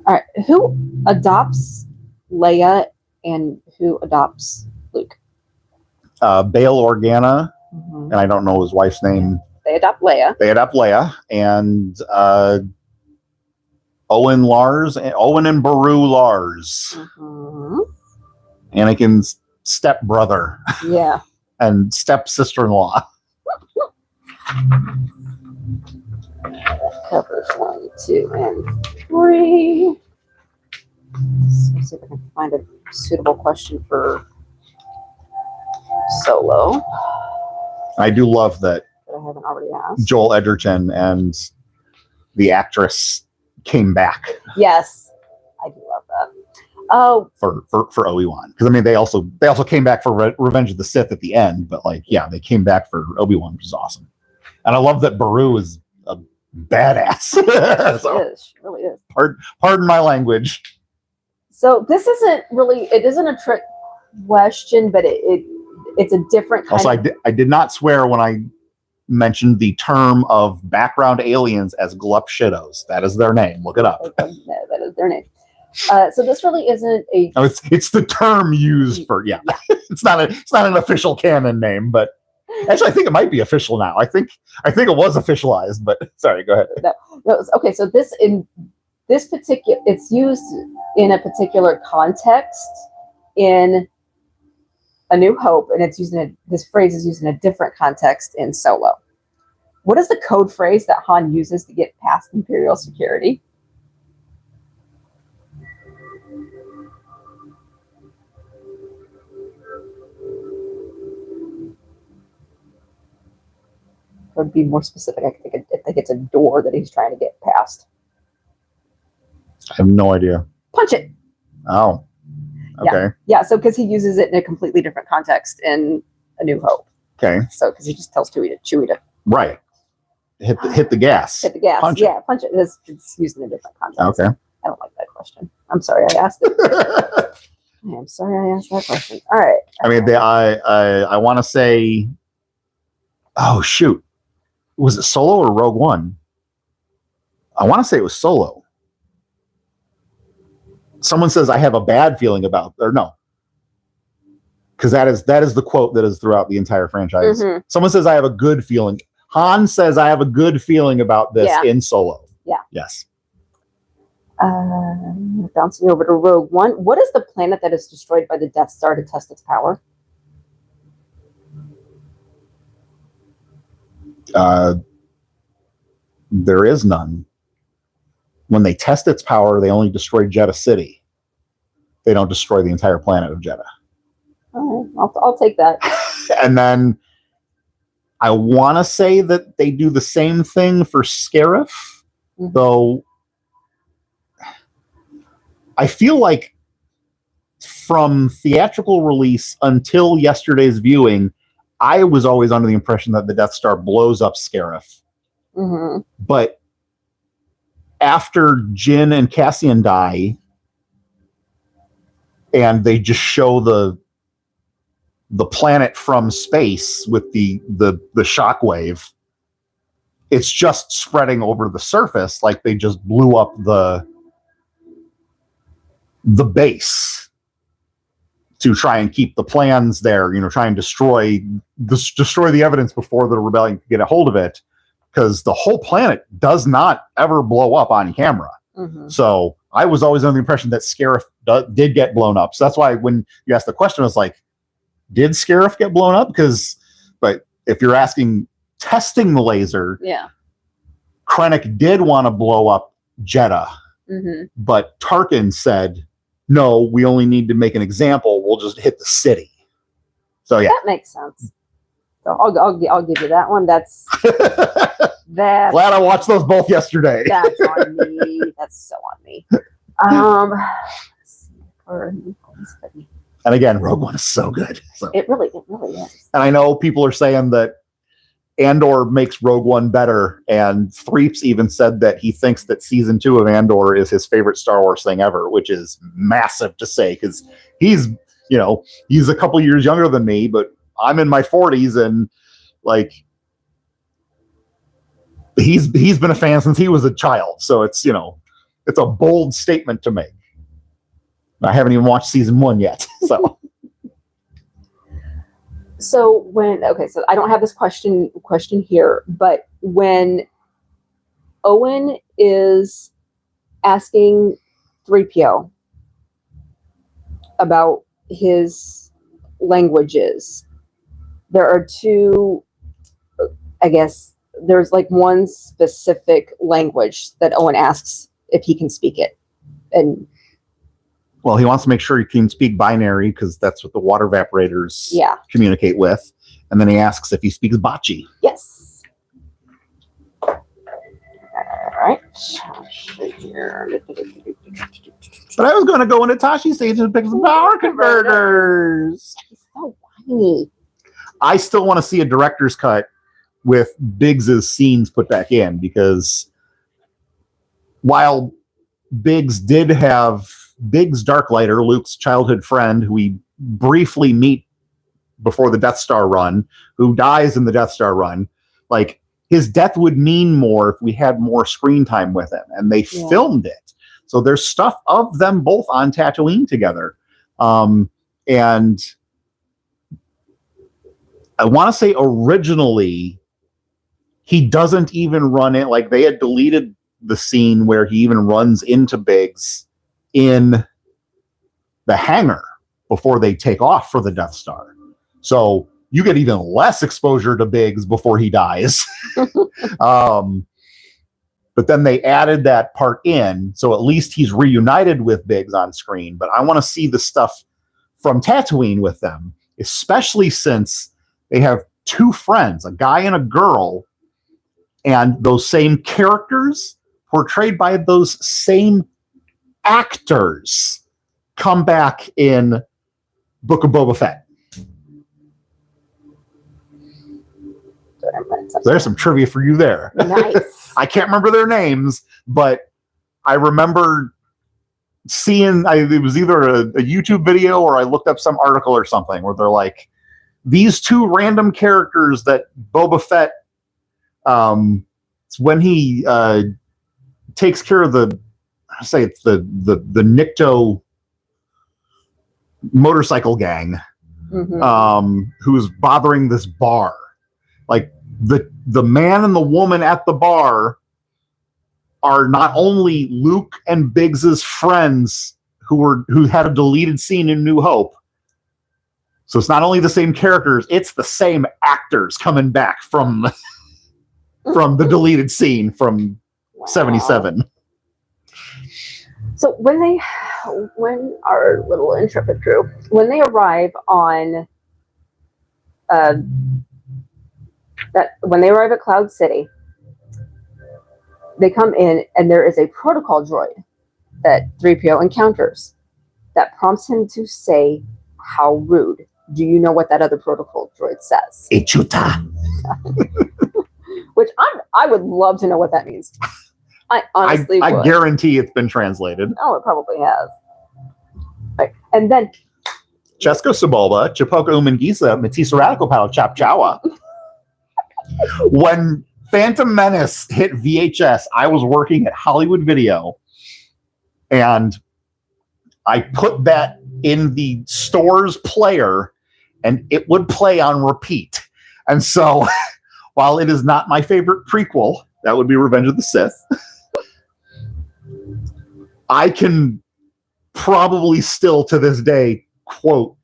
All right, who adopts Leia and who adopts Luke? Bail Organa, and I don't know his wife's name. They adopt Leia. And Owen and Beru Lars. Mm-hmm. Anakin's stepbrother. Yeah. And stepsister-in-law. Covers 1, 2, and 3. Let's see if I can find a suitable question for Solo. I do love that I haven't already asked. Joel Edgerton and the actress came back. Yes, I do love that. Oh, for Obi-Wan, because I mean they also came back for Revenge of the Sith at the end, but like they came back for Obi-Wan, which is awesome. And I love that Beru is a badass. So, she really is. Pardon my language. So this isn't a trick question, but it's a different kind also, I did not swear when I mentioned the term of background aliens as glup shittos. That is their name. Look it up. That is their name. So this really isn't a. Oh, it's the term used for it's not an official canon name, but actually I think it might be official now. I think it was officialized, but sorry, go ahead. No, okay. So it's used in a particular context in A New Hope, and this phrase is used in a different context in Solo. What is the code phrase that Han uses to get past Imperial security? Would be more specific. I think it's a door that he's trying to get past. I have no idea. Punch it. Oh, okay. Yeah. So because he uses it in a completely different context in A New Hope. Okay. So because he just tells Chewie to right. Hit the gas. Hit the gas. Punch yeah, punch it. It's used in a different context. Okay. I don't like that question. I'm sorry I asked it. I'm sorry I asked that question. All right. I mean, I want to say, oh shoot, was it Solo or Rogue One? I want to say it was Solo. Someone says I have a bad feeling about, or no, because that is the quote that is throughout the entire franchise. Mhm. Someone says I have a good feeling. Han says I have a good feeling about this in Solo. Yeah. Yes. Bouncing over to Rogue One. What is the planet that is destroyed by the Death Star to test its power? There is none. When they test its power, they only destroy Jeddah City. They don't destroy the entire planet of Jeddah. All right, I'll take that. And then I want to say that they do the same thing for Scarif, though I feel like from theatrical release until yesterday's viewing, I was always under the impression that the Death Star blows up Scarif. Mm-hmm. But after Jin and Cassian die, and they just show the planet from space with the shockwave, it's just spreading over the surface like they just blew up the base to try and keep the plans there, try and destroy the evidence before the rebellion could get a hold of it, because the whole planet does not ever blow up on camera. Mm-hmm. So I was always under the impression that Scarif did get blown up. So that's why when you asked the question, I was like, did Scarif get blown up? But if you're asking testing the laser, Krennic did want to blow up Jeddah, but Tarkin said, no, we only need to make an example. We'll just hit the city. So yeah, that makes sense. So I'll give you that one. That's that. Glad I watched those both yesterday. That's on me. That's so on me. And again, Rogue One is so good. So. It really is. And I know people are saying that Andor makes Rogue One better, and Threeps even said that he thinks that season 2 of Andor is his favorite Star Wars thing ever, which is massive to say, because he's a couple years younger than me, but I'm in my 40s, and like he's been a fan since he was a child. So it's a bold statement to make. I haven't even watched season 1 yet. So so I don't have this question here, but when Owen is asking 3PO about his languages, there are two, I guess there's like one specific language that Owen asks if he can speak it. And well, he wants to make sure he can speak binary, because that's what the water evaporators communicate with. And then he asks if he speaks Bocce. Yes. All right. But I was going to go into Tashi's stage and pick some power converters. He's so whiny. I still want to see a director's cut with Biggs's scenes put back in, because while Biggs Darklighter, Luke's childhood friend, who we briefly meet before the Death Star run, who dies in the Death Star run, like his death would mean more if we had more screen time with him, and they filmed it. So there's stuff of them both on Tatooine together. And I want to say originally he doesn't even run it. Like they had deleted the scene where he even runs into Biggs in the hangar before they take off for the Death Star. So you get even less exposure to Biggs before he dies. But then they added that part in, so at least he's reunited with Biggs on screen. But I want to see the stuff from Tatooine with them, especially since they have two friends, a guy and a girl, and those same characters portrayed by those same actors come back in Book of Boba Fett. So there's some trivia for you there. Nice. I can't remember their names, but I remember seeing, it was either a YouTube video or I looked up some article or something where they're like, these two random characters that Boba Fett, it's when he takes care of the Nikto motorcycle gang, who's bothering this bar. Like the man and the woman at the bar are not only Luke and Biggs's friends who had a deleted scene in New Hope. So it's not only the same characters, it's the same actors coming back from the deleted scene from 77. So when our little intrepid crew, when they arrive on when they arrive at Cloud City, they come in and there is a protocol droid that 3PO encounters that prompts him to say, "How rude." Do you know what that other protocol droid says? Ichuta. Which I would love to know what that means. I honestly I would. guarantee it's been translated. Oh, it probably has. Right. And then Chesko Saboba, Chipoka Umangisa, Matisa Radical Palo Chap Chawa. When Phantom Menace hit VHS, I was working at Hollywood Video, and I put that in the store's player, and it would play on repeat. And so, while it is not my favorite prequel, that would be Revenge of the Sith, I can probably still to this day quote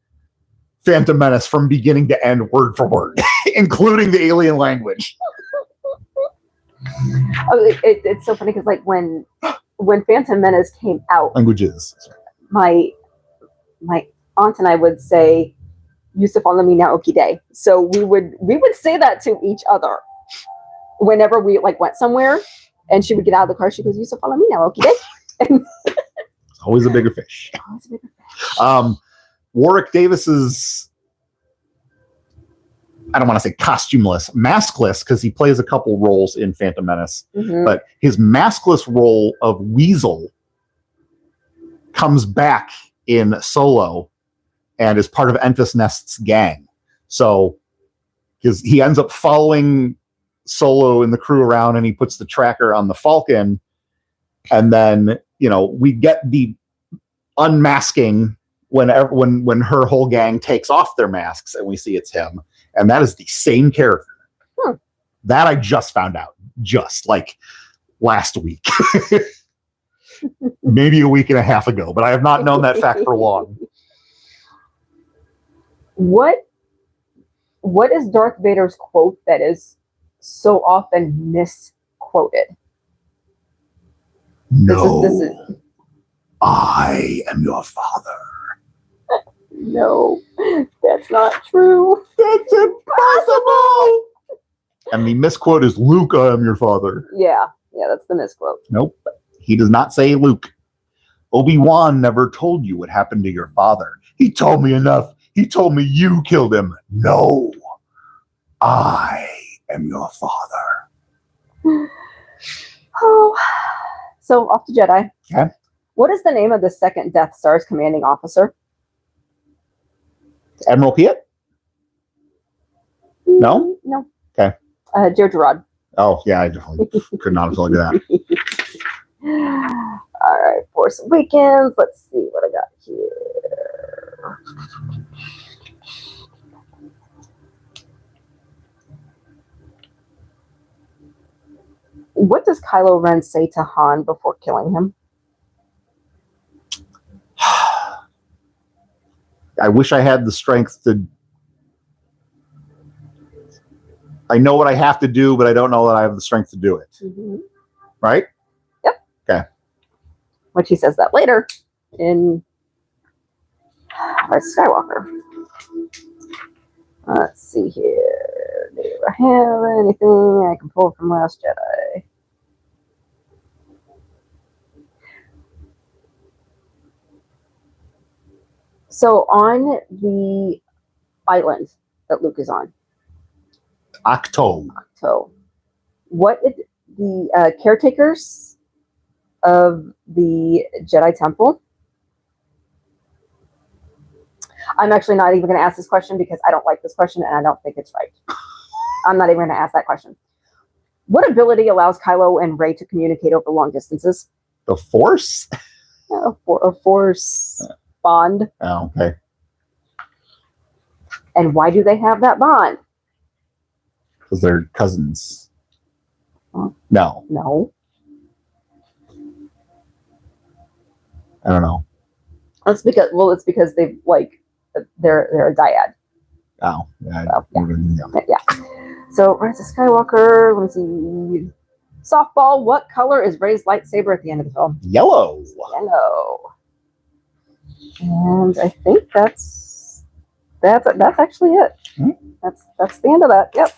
Phantom Menace from beginning to end, word for word, including the alien language. It's so funny because like when Phantom Menace came out, Languages. my aunt and I would say, "Used to follow me now, okie day." So we would say that to each other whenever we like went somewhere, and she would get out of the car. She goes, "Used to follow me now, okie day." It's always a bigger fish. Warwick Davis's, I don't want to say costumeless, maskless, because he plays a couple roles in Phantom Menace, but his maskless role of Weasel comes back in Solo and is part of Enfys Nest's gang. So he ends up following Solo and the crew around, and he puts the tracker on the Falcon, and then we get the unmasking when her whole gang takes off their masks and we see it's him, and that is the same character. That I just found out just like last week. Maybe a week and a half ago, but I have not known that fact for long. What is Darth Vader's quote that is so often misquoted? No, this is I am your father. No, that's not true. That's impossible. And the misquote is, "Luke, I am your father." Yeah, that's the misquote. Nope, he does not say Luke. Obi-Wan never told you what happened to your father. He told me enough. He told me you killed him. No, I am your father. Oh, so off to Jedi. Okay. What is the name of the second Death Star's commanding officer? Admiral Piet? No? No. Okay. Joe Girard. Oh, yeah, I definitely could not have told you that. All right, Force Awakens. Let's see what I got here. What does Kylo Ren say to Han before killing him? I wish I had the strength to I know what I have to do, but I don't know that I have the strength to do it. Mm-hmm. Right? Yep. Okay. Which he says that later in Rise of Skywalker. Let's see here. Do I have anything I can pull from Last Jedi? So on the island that Luke is on, Octo. so what did the caretakers of the Jedi Temple? I'm actually not even going to ask this question because I don't like this question and I don't think it's right. I'm not even going to ask that question. What ability allows Kylo and Rey to communicate over long distances? The Force? A force bond. Oh, okay. And why do they have that bond? Because they're cousins. Huh? No. No. I don't know. It's because they've they're a dyad. Oh, yeah. Well, Yeah. Yeah. So Rise of Skywalker. Let me see. Softball. What color is Rey's lightsaber at the end of the film? Yellow. Yellow. And I think that's actually it. That's the end of that. Yep.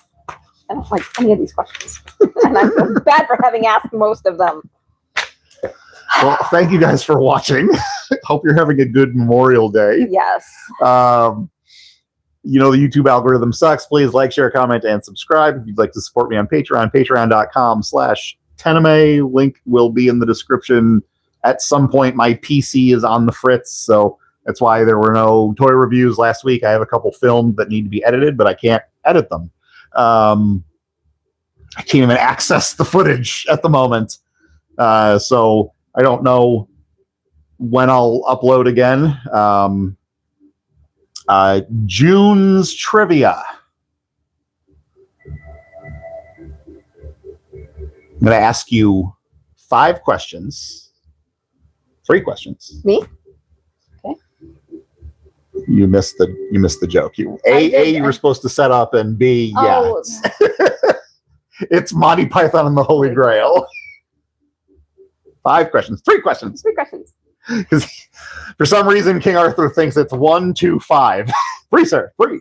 I don't like any of these questions, and I feel bad for having asked most of them. Well, thank you guys for watching. Hope you're having a good Memorial Day. Yes. You know, the YouTube algorithm sucks. Please like, share, comment, and subscribe. If you'd like to support me on Patreon, patreon.com/TENIME. Link will be in the description. At some point, my PC is on the fritz, so that's why there were no toy reviews last week. I have a couple filmed that need to be edited, but I can't edit them. I can't even access the footage at the moment. So I don't know when I'll upload again. June's trivia. I'm going to ask you 5 questions. 3 questions. Me? Okay. You missed the joke. You were supposed to set up, and B, Oh. it's Monty Python and the Holy Grail. 5 questions. 3 questions. 3 questions. Because for some reason, King Arthur thinks it's 1, 2, 5. Free, sir. Free.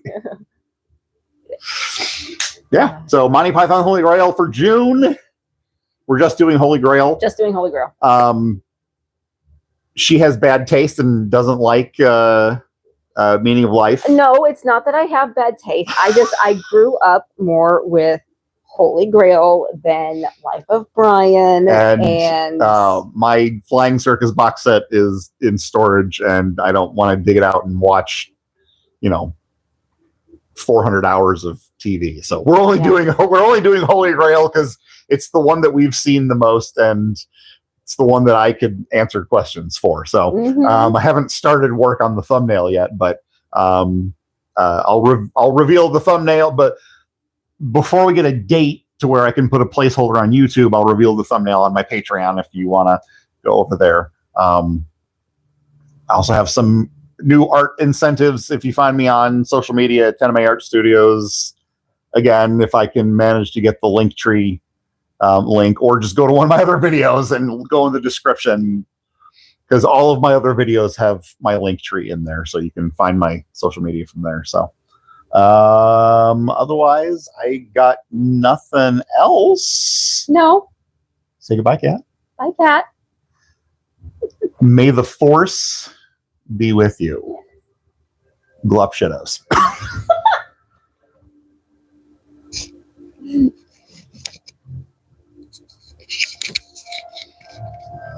Yeah. So Monty Python Holy Grail for June. We're just doing Holy Grail. Just doing Holy Grail. She has bad taste and doesn't like Meaning of Life. No, it's not that I have bad taste. I grew up more with Holy Grail than Life of Brian, and my Flying Circus box set is in storage, and I don't want to dig it out and watch, 400 hours of TV. So we're only doing Holy Grail because it's the one that we've seen the most, and it's the one that I could answer questions for. So I haven't started work on the thumbnail yet, but I'll reveal the thumbnail. But before we get a date to where I can put a placeholder on YouTube, I'll reveal the thumbnail on my Patreon if you want to go over there. I also have some new art incentives. If you find me on social media, TENIME Art Studios. Again, if I can manage to get the Linktree link, or just go to one of my other videos and go in the description, because all of my other videos have my Linktree in there, so you can find my social media from there. So otherwise, I got nothing else. No. Say goodbye, Kat. Bye, Kat. May the Force be with you. Glup shittos.